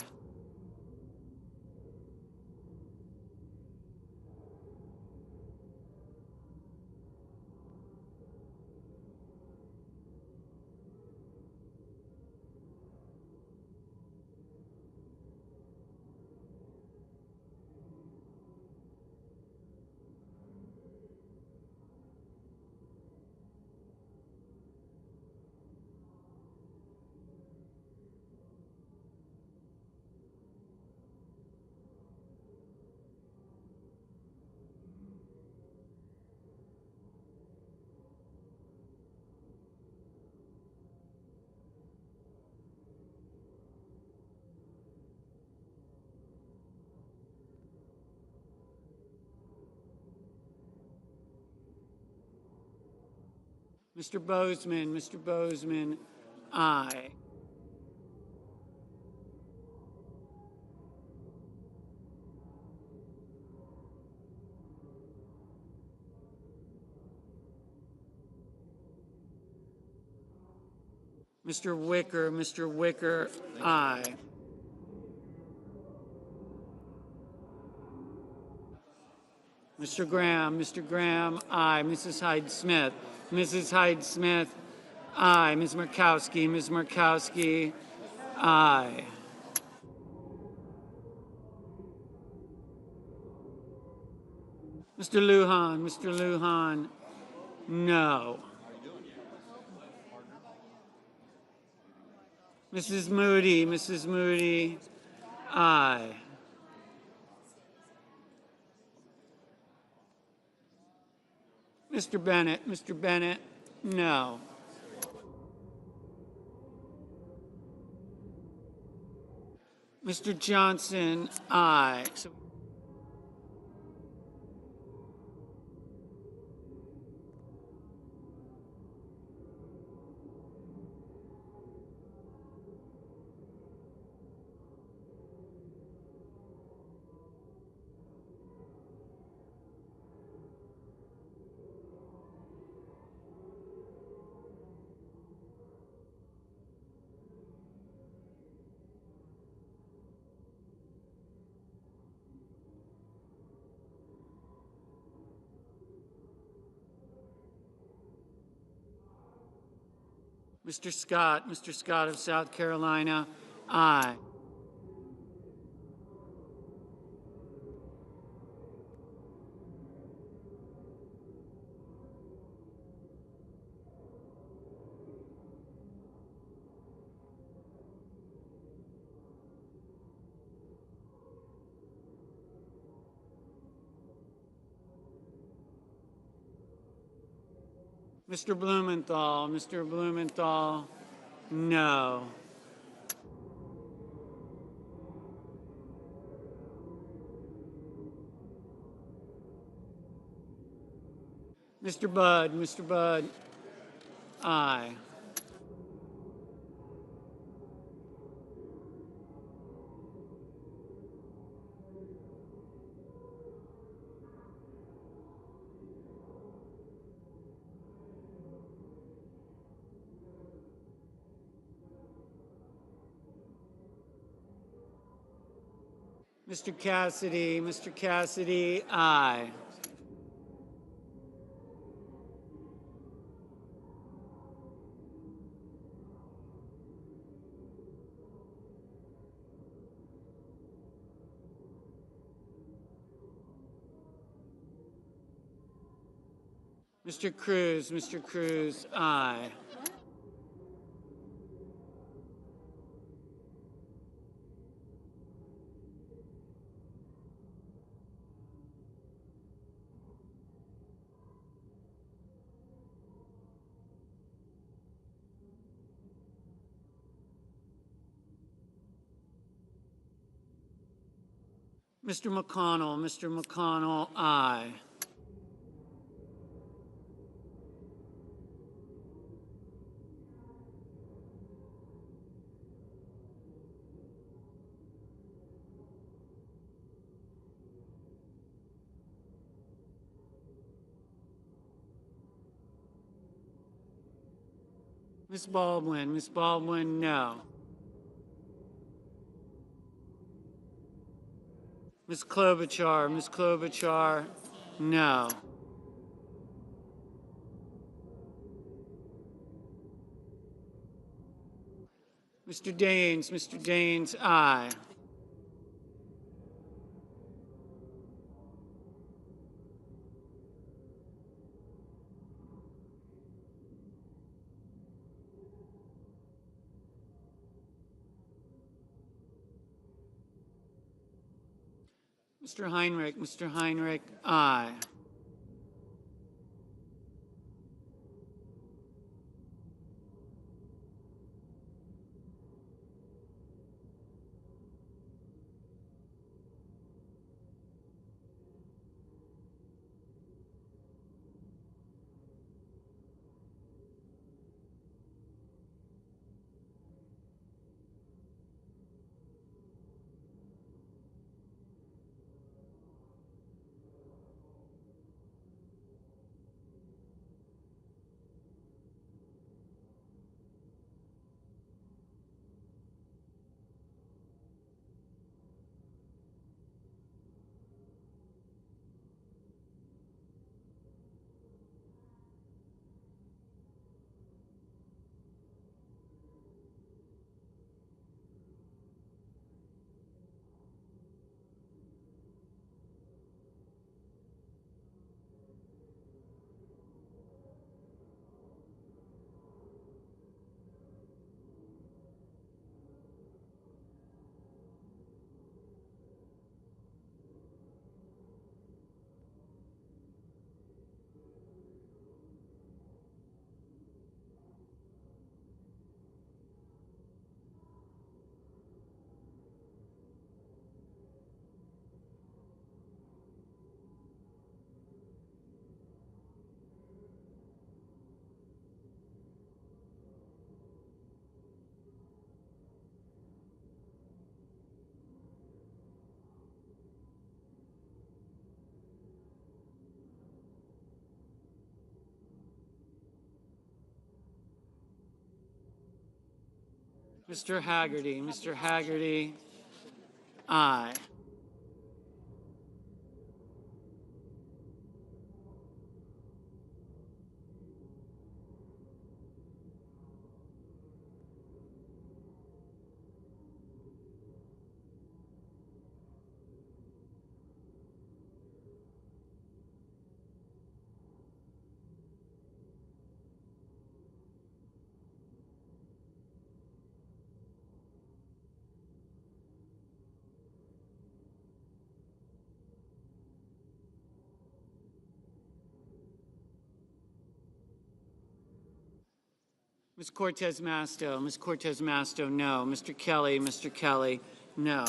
Mr. Bozeman, aye. Mr. Wicker, aye. Mr. Graham, aye. Mrs. Hyde Smith, aye. Ms. Murkowski, aye. Mr. Lujan, no. Mrs. Moody, aye. Mr. Bennett, no. Mr. Johnson, aye. Mr. Scott of South Carolina, aye. Mr. Blumenthal, no. Mr. Budd, aye. Mr. Cassidy, aye. Mr. Cruz, aye. Mr. McConnell, aye. Ms. Baldwin, no. Ms. Klobuchar, no. Mr. Daines, aye. Mr. Heinrich, aye. Mr. Haggerty, aye. Ms. Cortez Masto, Ms. Cortez Masto, no. Mr. Kelly, no.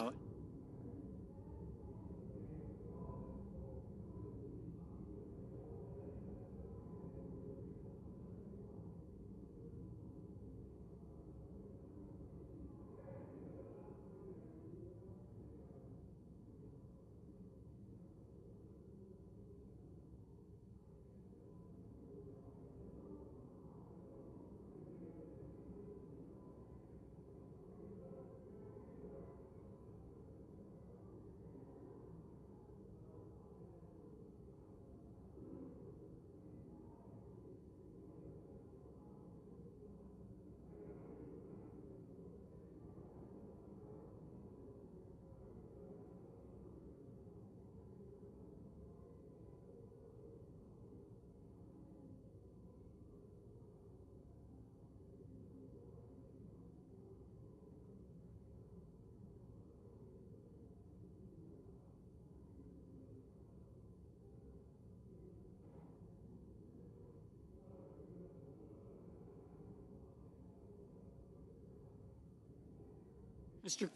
Mr.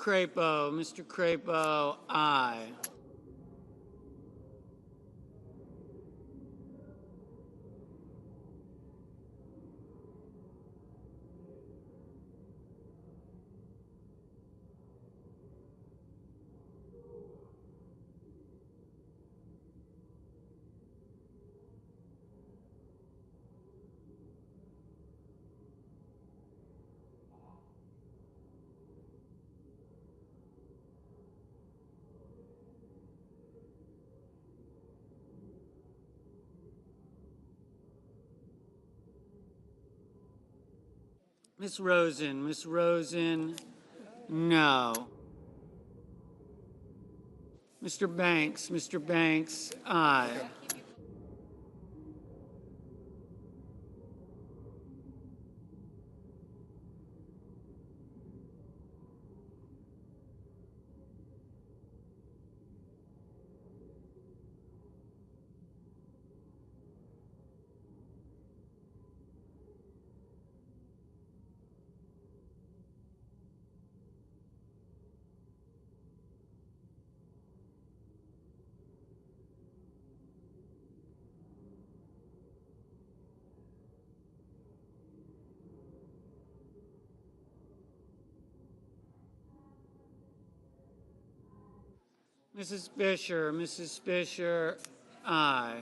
Crapo, aye. Ms. Rosen, no. Mr. Banks, aye. Mrs. Fisher, aye.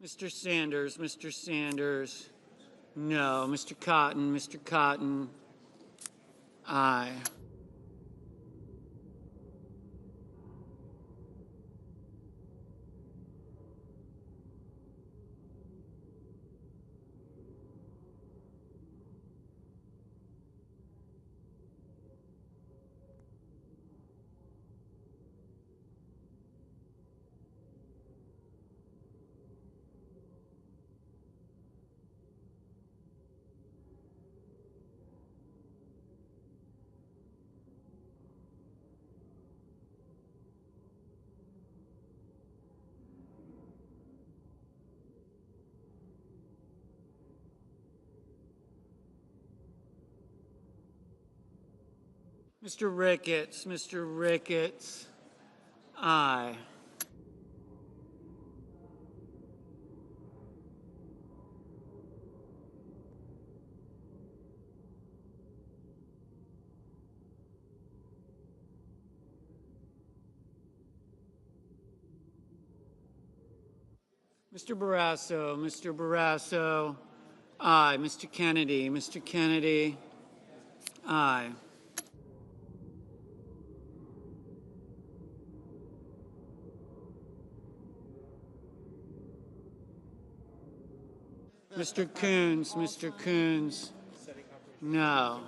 Mr. Sanders, no. Mr. Cotton, aye. Mr. Ricketts, aye. Mr. Barrasso, aye. Mr. Kennedy, aye. Mr. Coons, no.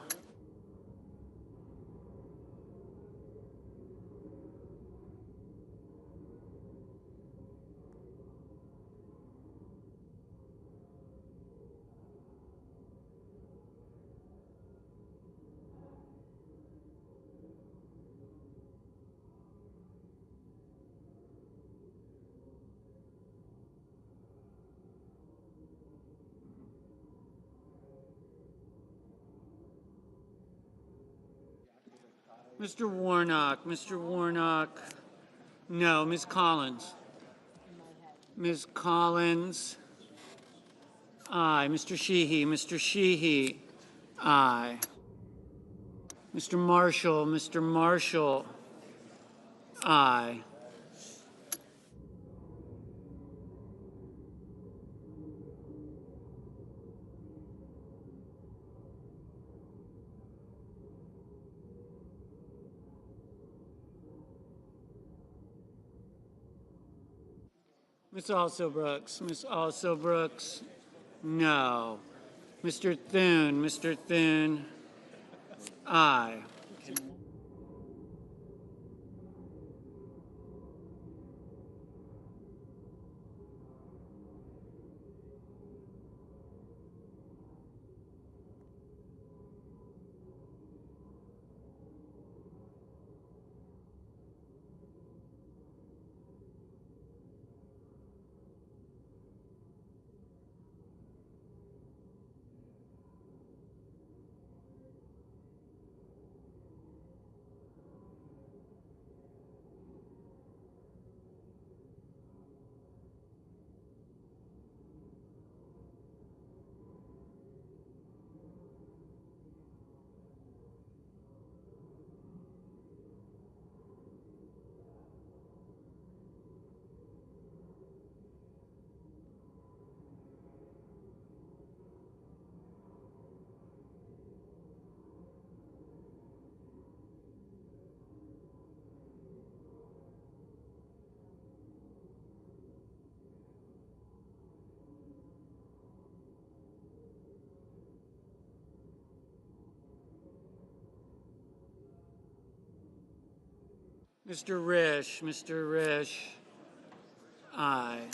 Mr. Warnock, no. Ms. Collins, aye. Mr. Sheehy, aye. Mr. Marshall, aye. Ms. Alsobrooks, no. Mr. Thune, aye. Mr. Risch, aye.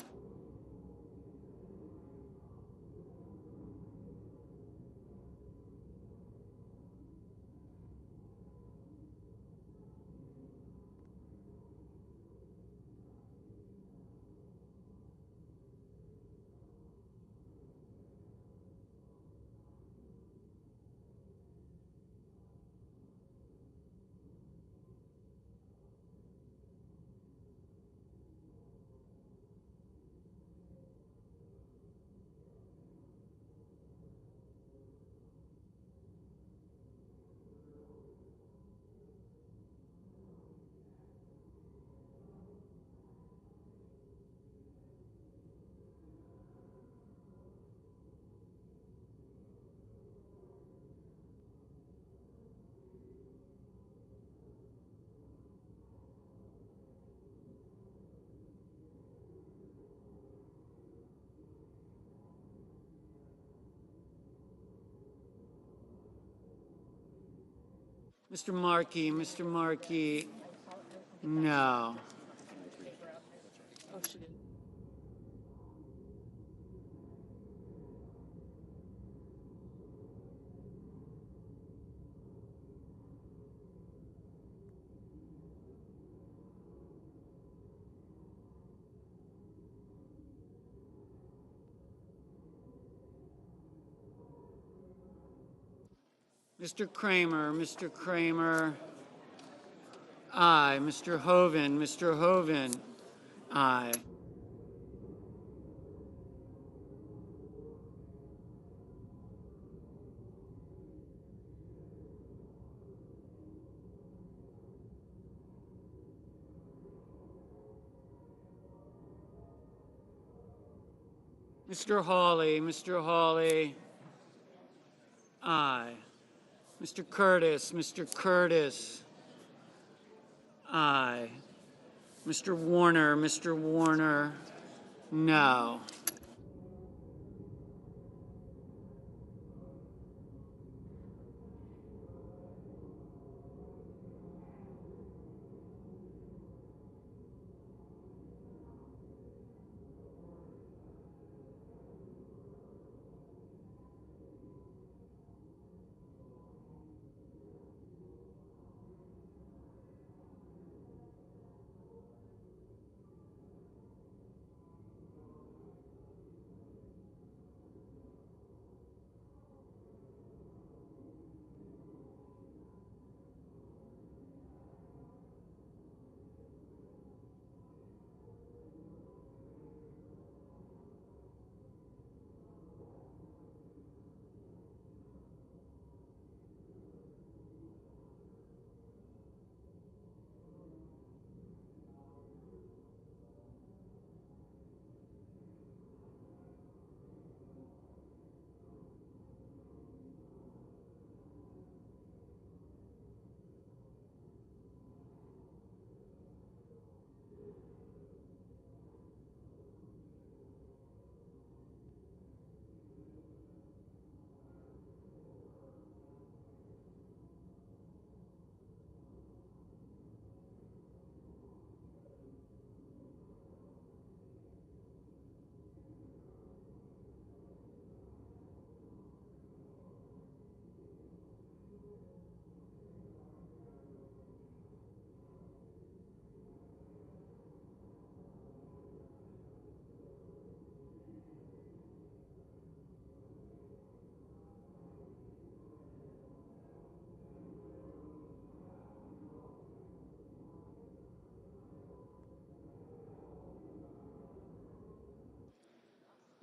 Mr. Markey, no. Mr. Kramer, aye. Mr. Hoven, aye. Mr. Hawley, aye. Mr. Curtis, aye. Mr. Warner, no.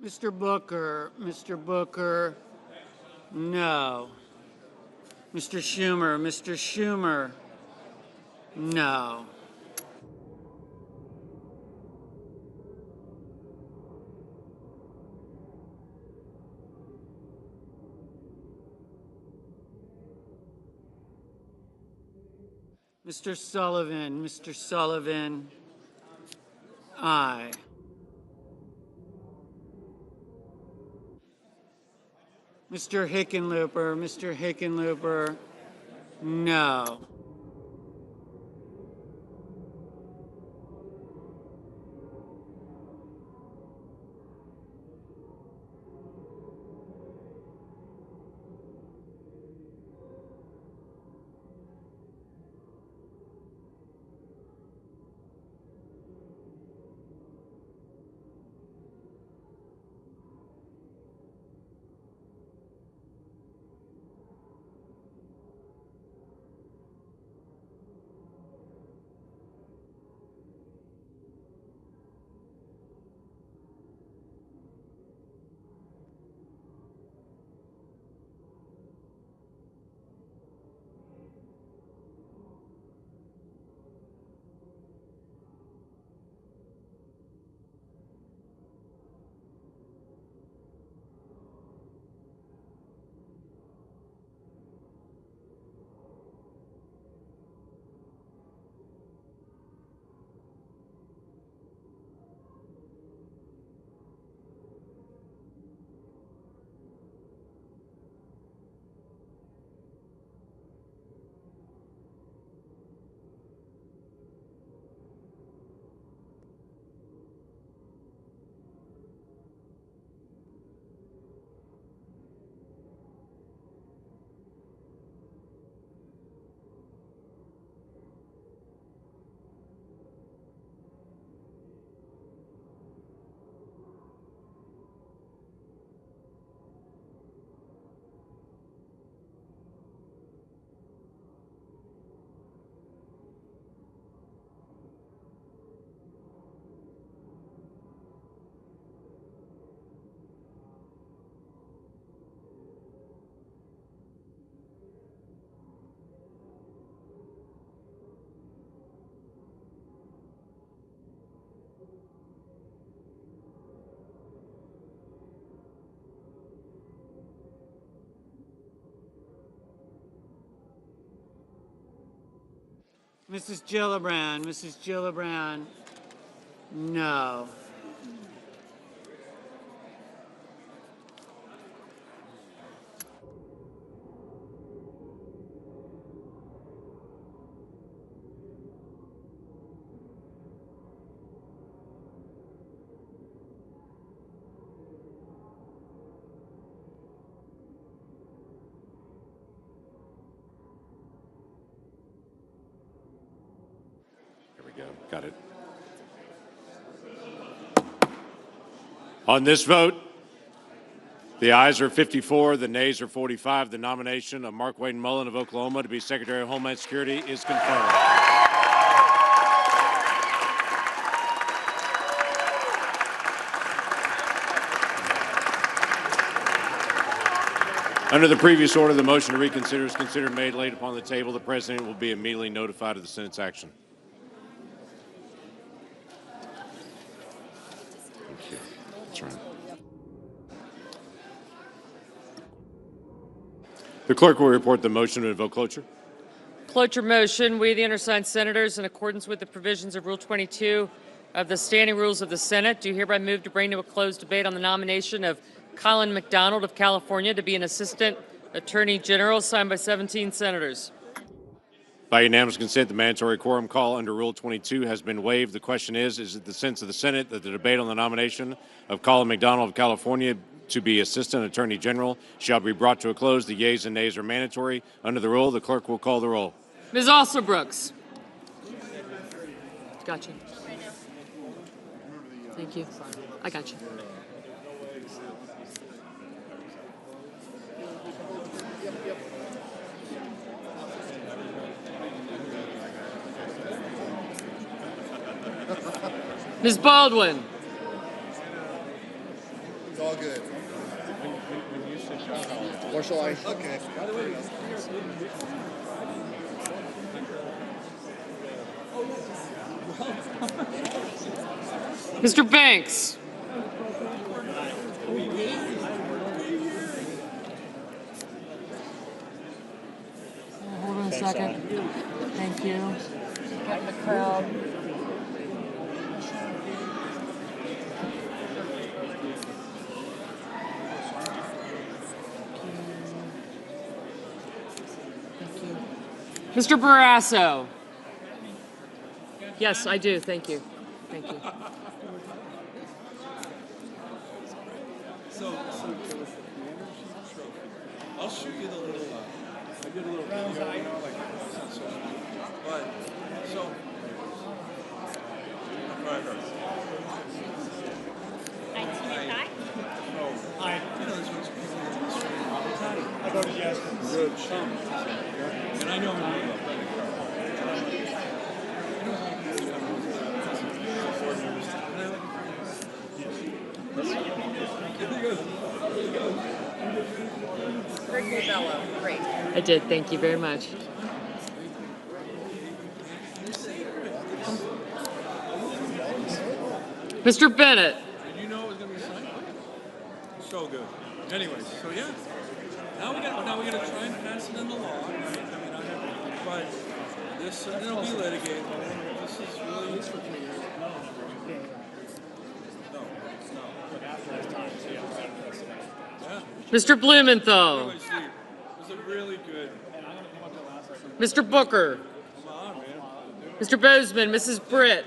Mr. Booker, no. Mr. Schumer, no. Mr. Sullivan, aye. Mr. Hickenlooper, no. Mrs. Gillibrand, no. There we go. Got it. On this vote, the ayes are 54, the nays are 45. The nomination of Markwayne Mullin of Oklahoma to be Secretary of Homeland Security is confirmed. Under the previous order, the motion to reconsider is considered made laid upon the table. The President will be immediately notified of the Senate's action. Thank you. That's right. The clerk will report the motion and vote cloture. Cloture motion. We, the undersigned senators, in accordance with the provisions of Rule 22 of the Standing Rules of the Senate, do hereby move to bring to a closed debate on the nomination of Colin McDonald of California to be an Assistant Attorney General, signed by 17 senators. By unanimous consent, the mandatory quorum call under Rule 22 has been waived. The question is it the sense of the Senate that the debate on the nomination of Colin McDonald of California to be Assistant Attorney General shall be brought to a close? The yeas and nays are mandatory. Under the rule, the clerk will call the roll. Ms. Alsobrooks. Gotcha. Thank you. I got you. Ms. Baldwin. all good. Marshall, I. Okay. Mr. Banks. Hold on a second. Thank you. Get the crowd. Mr. Barrasso. Yes, I do. Thank you. Thank you. I'll shoot you the little, I did a little video, you know, like, but, so, right. 1909? Hi. You know, there's one's I go to yes. Good. And I know him really Great. I did. Thank you very much. Mr. Bennett. Did you know it was going to be signed? So good. Anyways, so yeah. Now we got to try and pass it into law, right? I mean, but this it'll be litigated. This is really useful for you. No. Yeah. Mr. Blumenthal. Anyways, Steve, it was a really good. Mr. Booker. Come on, man. Mr. Bozeman. Mrs. Britt.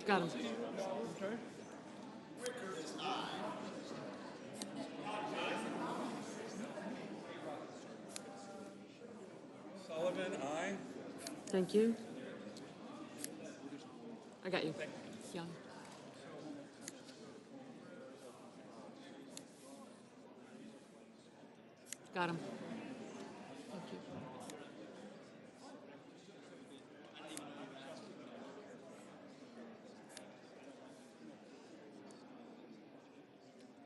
Got him. Sullivan, aye. Thank you. I got you. Young. Got him. Thank you.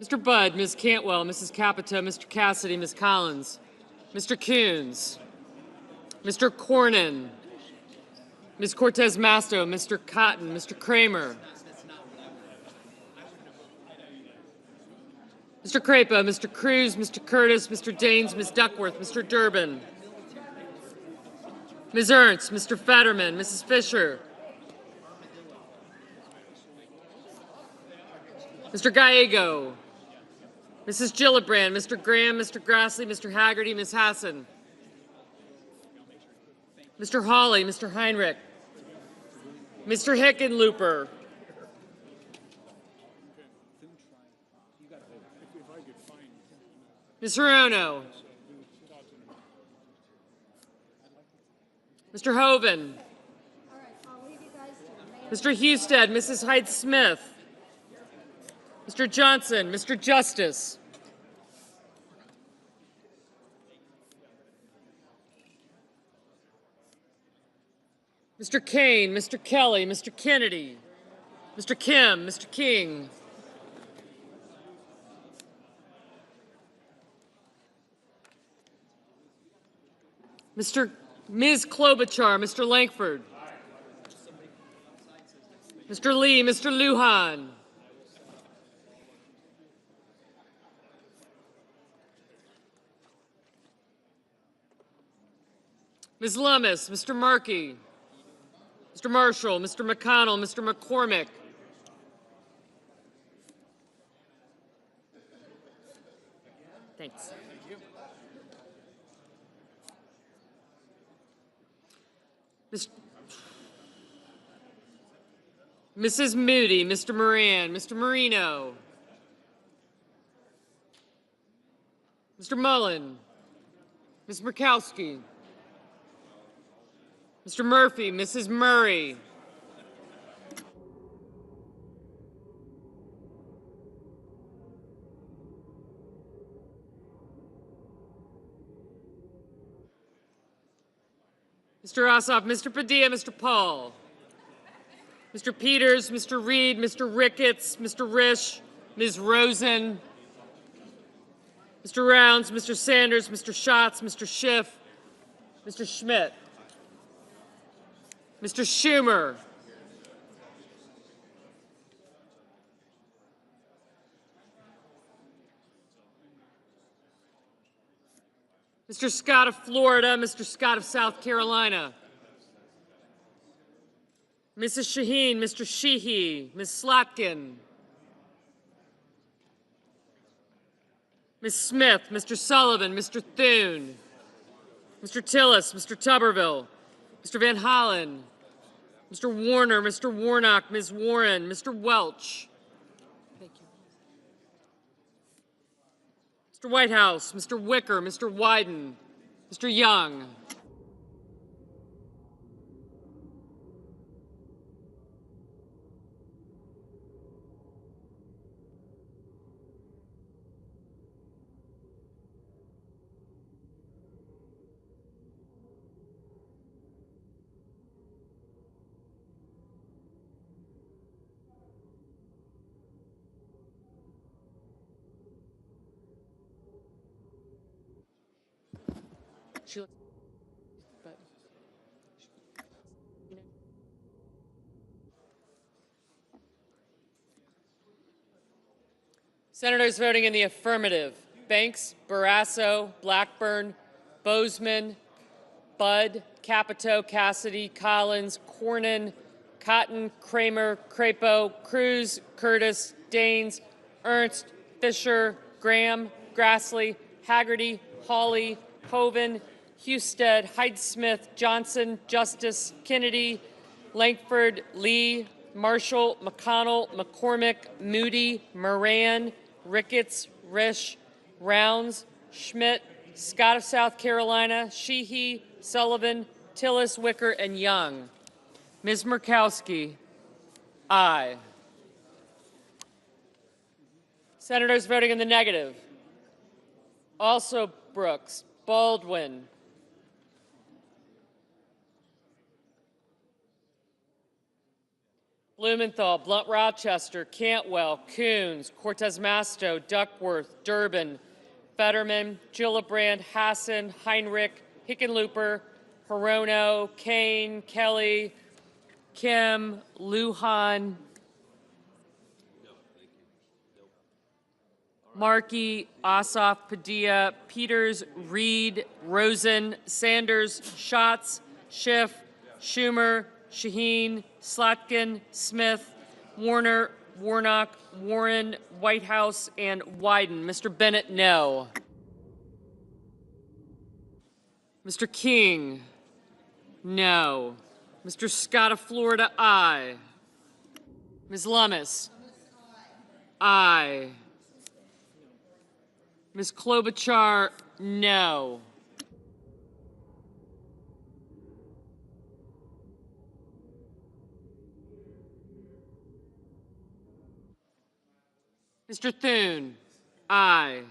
Mr. Budd, Ms. Cantwell, Mrs. Capito, Mr. Cassidy, Ms. Collins, Mr. Coons, Mr. Cornyn, Ms. Cortez Masto, Mr. Cotton, Mr. Kramer, Mr. Crapo, Mr. Cruz, Mr. Curtis, Mr. Daines, Ms. Duckworth, Mr. Durbin, Ms. Ernst, Mr. Fetterman, Mrs. Fisher, Mr. Gallego, Mrs. Gillibrand, Mr. Graham, Mr. Grassley, Mr. Haggerty, Ms. Hassan, Mr. Hawley, Mr. Heinrich, Mr. Hickenlooper, Ms. Hirono, Mr. Hoven, Mr. Husted, Mrs. Hyde-Smith, Mr. Johnson, Mr. Justice, Mr. Kane, Mr. Kelly, Mr. Kennedy, Mr. Kim, Mr. King, Ms. Klobuchar, Mr. Lankford, Mr. Lee, Mr. Lujan, Ms. Lummis, Mr. Markey, Mr. Marshall, Mr. McConnell, Mr. McCormick, thanks. Mrs. Moody, Mr. Moran, Mr. Marino, Mr. Mullen, Ms. Murkowski, Mr. Murphy, Mrs. Murray, Mr. Ossoff, Mr. Padilla, Mr. Paul, Mr. Peters, Mr. Reed, Mr. Ricketts, Mr. Risch, Ms. Rosen, Mr. Rounds, Mr. Sanders, Mr. Schatz, Mr. Schiff, Mr. Schmidt, Mr. Schumer, Mr. Scott of Florida, Mr. Scott of South Carolina, Mrs. Shaheen, Mr. Sheehy, Ms. Slotkin, Ms. Smith, Mr. Sullivan, Mr. Thune, Mr. Tillis, Mr. Tuberville, Mr. Van Hollen, Mr. Warner, Mr. Warnock, Ms. Warren, Mr. Welch, Mr. Whitehouse, Mr. Wicker, Mr. Wyden, Mr. Young, Senators voting in the affirmative: Banks, Barrasso, Blackburn, Bozeman, Budd, Capito, Cassidy, Collins, Cornyn, Cotton, Kramer, Crapo, Cruz, Curtis, Daines, Ernst, Fisher, Graham, Grassley, Haggerty, Hawley, Hoeven, Husted, Hyde-Smith, Johnson, Justice, Kennedy, Lankford, Lee, Marshall, McConnell, McCormick, Moody, Moran, Ricketts, Risch, Rounds, Schmidt, Scott of South Carolina, Sheehy, Sullivan, Tillis, Wicker, and Young. Ms. Murkowski, aye. Senators voting in the negative: also Brooks, Baldwin, Blumenthal, Blunt Rochester, Cantwell, Coons, Cortez Masto, Duckworth, Durbin, Fetterman, Gillibrand, Hassan, Heinrich, Hickenlooper, Hirono, Kane, Kelly, Kim, Lujan, Markey, Ossoff, Padilla, Peters, Reed, Rosen, Sanders, Schatz, Schiff, Schumer, Shaheen, Slotkin, Smith, Warner, Warnock, Warren, Whitehouse, and Wyden. Mr. Bennett, no. Mr. King, no. Mr. Scott of Florida, aye. Ms. Lummis, aye. Ms. Klobuchar, no. Mr. Thune, aye.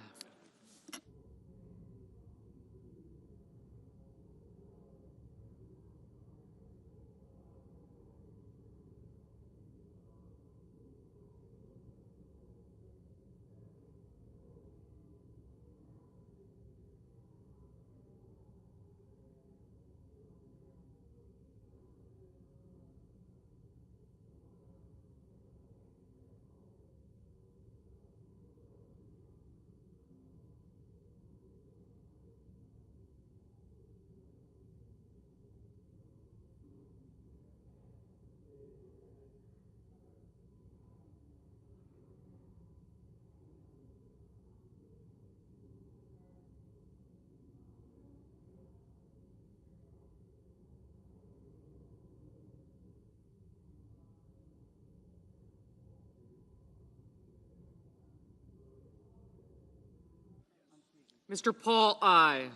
Mr. Paul, aye.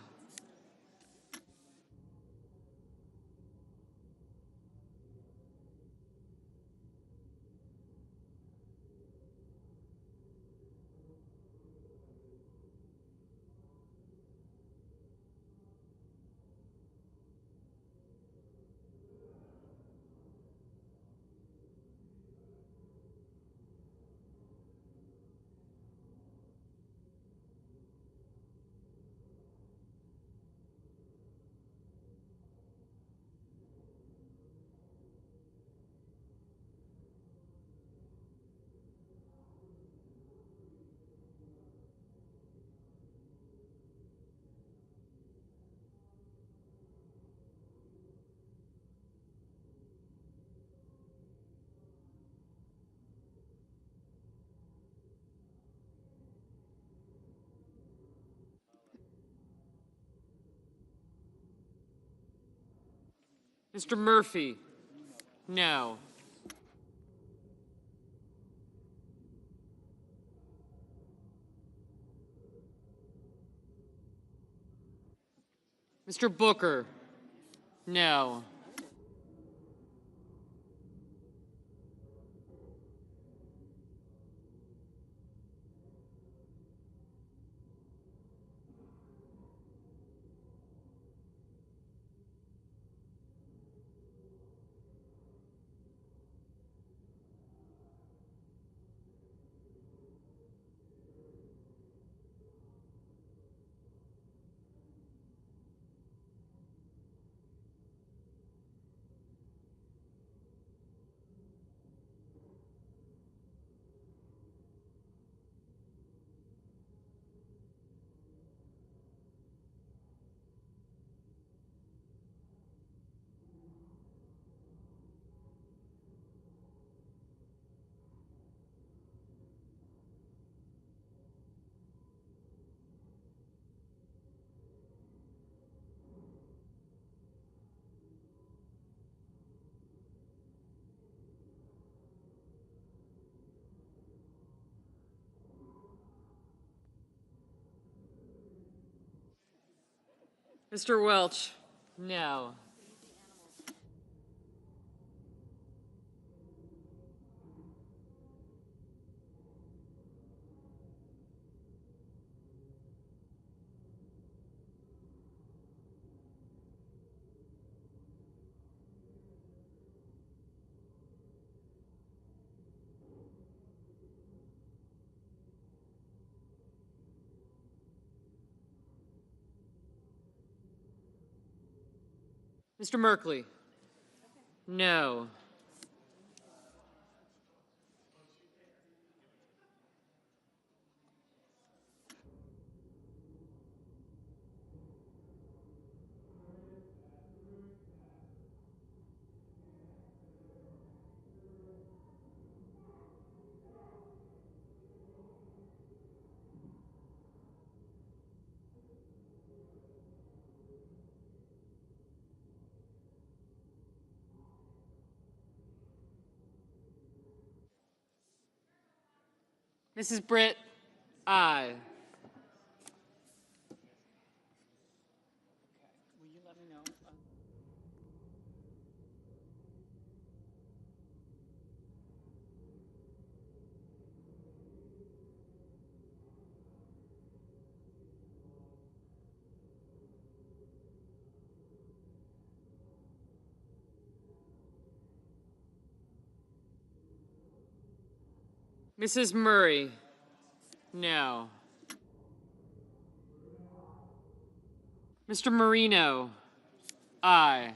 Mr. Murphy? No. Mr. Booker? No. Mr. Welch? No. Mr. Merkley? No. Mrs. Britt? Aye. Mrs. Murray? No. Mr. Marino? Aye.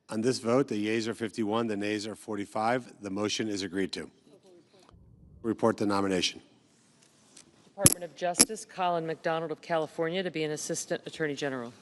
On this vote, the yeas are 51, the nays are 45. The motion is agreed to. Report the nomination. Department of Justice, Colin McDonald of California to be an Assistant Attorney General.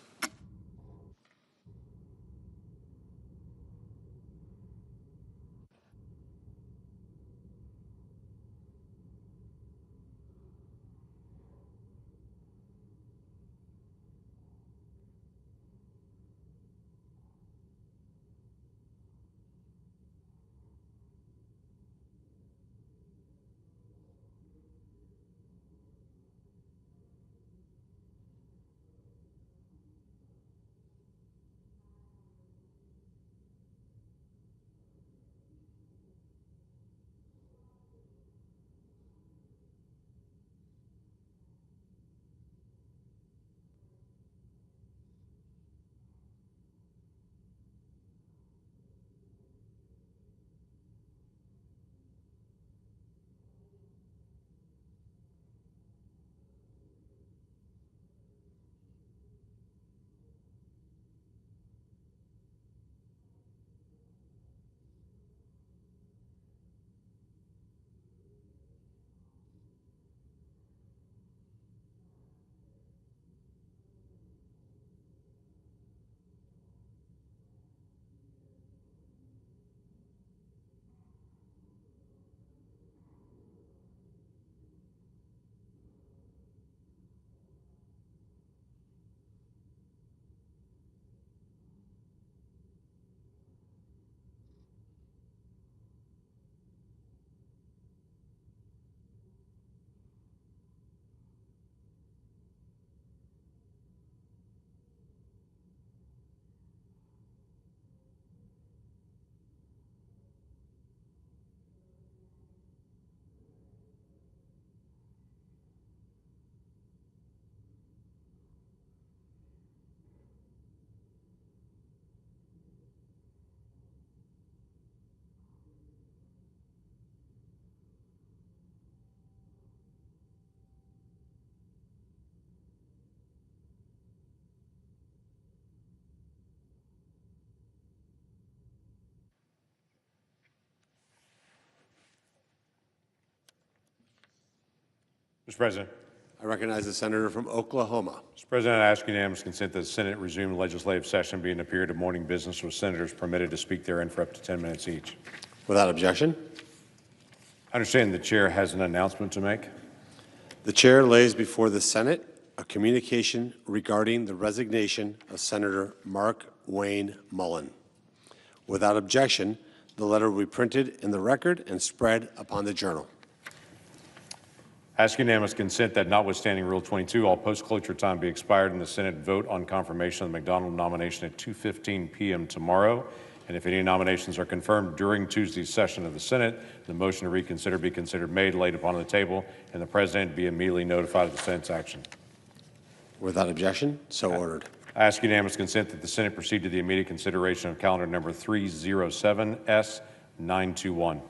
Mr. President. I recognize the senator from Oklahoma. Mr. President, I ask unanimous consent that the Senate resume legislative session being a period of morning business with senators permitted to speak therein for up to 10 minutes each. Without objection. I understand the chair has an announcement to make. The chair lays before the Senate a communication regarding the resignation of Senator Markwayne Mullin. Without objection, the letter will be printed in the record and spread upon the journal. Ask unanimous consent that notwithstanding Rule 22, all post-cloture time be expired and the Senate vote on confirmation of the McDonald nomination at 2:15 p.m. tomorrow. And if any nominations are confirmed during Tuesday's session of the Senate, the motion to reconsider be considered made, laid upon the table, and the President be immediately notified of the Senate's action. Without objection, so ordered. I ask unanimous consent that the Senate proceed to the immediate consideration of calendar number 307S921.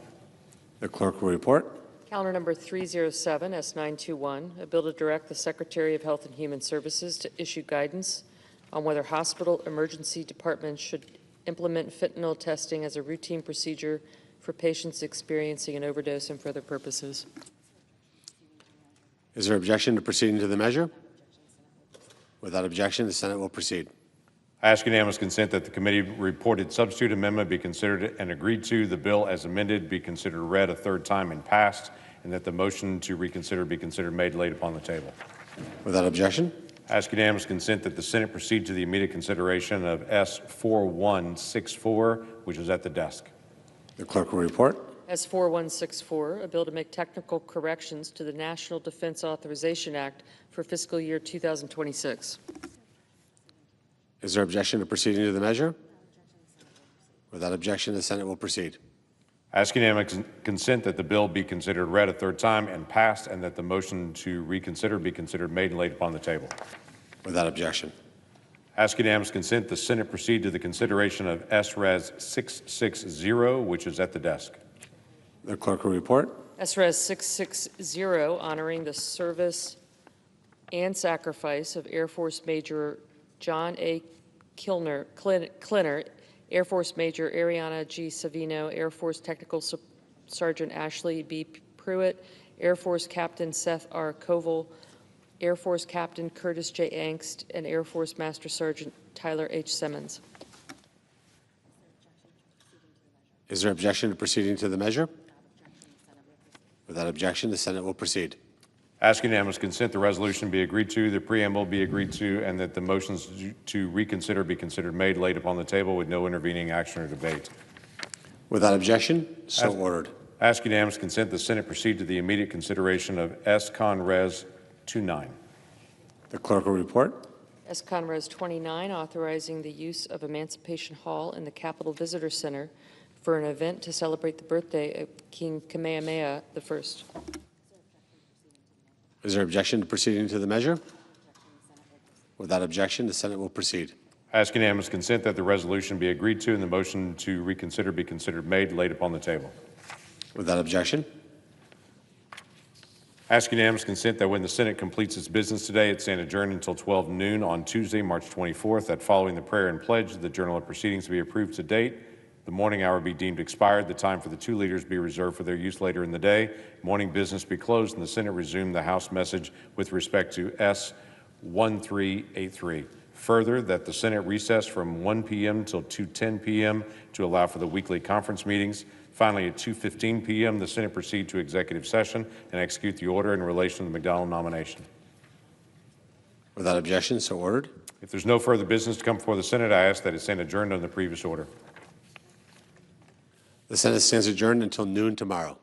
The clerk will report. Calendar number 307S921, a bill to direct the Secretary of Health and Human Services to issue guidance on whether hospital emergency departments should implement fentanyl testing as a routine procedure for patients experiencing an overdose and for other purposes. Is there objection to proceeding to the measure? Without objection, the Senate will proceed. I ask unanimous consent that the committee reported substitute amendment be considered and agreed to, the bill as amended be considered read a third time and passed, and that the motion to reconsider be considered made, laid upon the table. Without objection. I ask unanimous consent that the Senate proceed to the immediate consideration of S4164, which is at the desk. The clerk will report. S4164, a bill to make technical corrections to the National Defense Authorization Act for fiscal year 2026. Is there objection to proceeding to the measure? Without objection, the Senate will proceed. I ask unanimous consent that the bill be considered read a third time and passed, and that the motion to reconsider be considered made and laid upon the table. Without objection. I ask unanimous consent the Senate proceed to the consideration of SRES 660, which is at the desk. The clerk will report. SRES 660, honoring the service and sacrifice of Air Force Major John A. Klinner Air Force Major Ariana G. Savino, Air Force Technical Sergeant Ashley B. Pruitt, Air Force Captain Seth R. Koval, Air Force Captain Curtis J. Angst, and Air Force Master Sergeant Tyler H. Simmons. Is there objection to proceeding to the measure? Without objection, the Senate will proceed. Ask unanimous consent the resolution be agreed to, the preamble be agreed to, and that the motions to reconsider be considered made, laid upon the table with no intervening action or debate. Without objection, so ordered. Ask unanimous consent the Senate proceed to the immediate consideration of S. Con Res. 29. The clerk will report. S. Con Res. 29, authorizing the use of Emancipation Hall in the Capitol Visitor Center for an event to celebrate the birthday of King Kamehameha I. Is there objection to proceeding to the measure? Without objection, the Senate will proceed. Ask unanimous consent that the resolution be agreed to and the motion to reconsider be considered made, laid upon the table. Without objection. Ask unanimous consent that when the Senate completes its business today, it stand adjourned until 12 noon on Tuesday, March 24th, that following the prayer and pledge, the journal of proceedings be approved to date, the morning hour be deemed expired, the time for the two leaders be reserved for their use later in the day, morning business be closed, and the Senate resume the House message with respect to S. 1383. Further, that the Senate recess from 1 p.m. till 2:10 p.m. to allow for the weekly conference meetings. Finally, at 2:15 p.m., the Senate proceed to executive session and execute the order in relation to the McDonald nomination. Without objection, so ordered. If there's no further business to come before the Senate, I ask that it stand adjourned on the previous order. The Senate stands adjourned until noon tomorrow.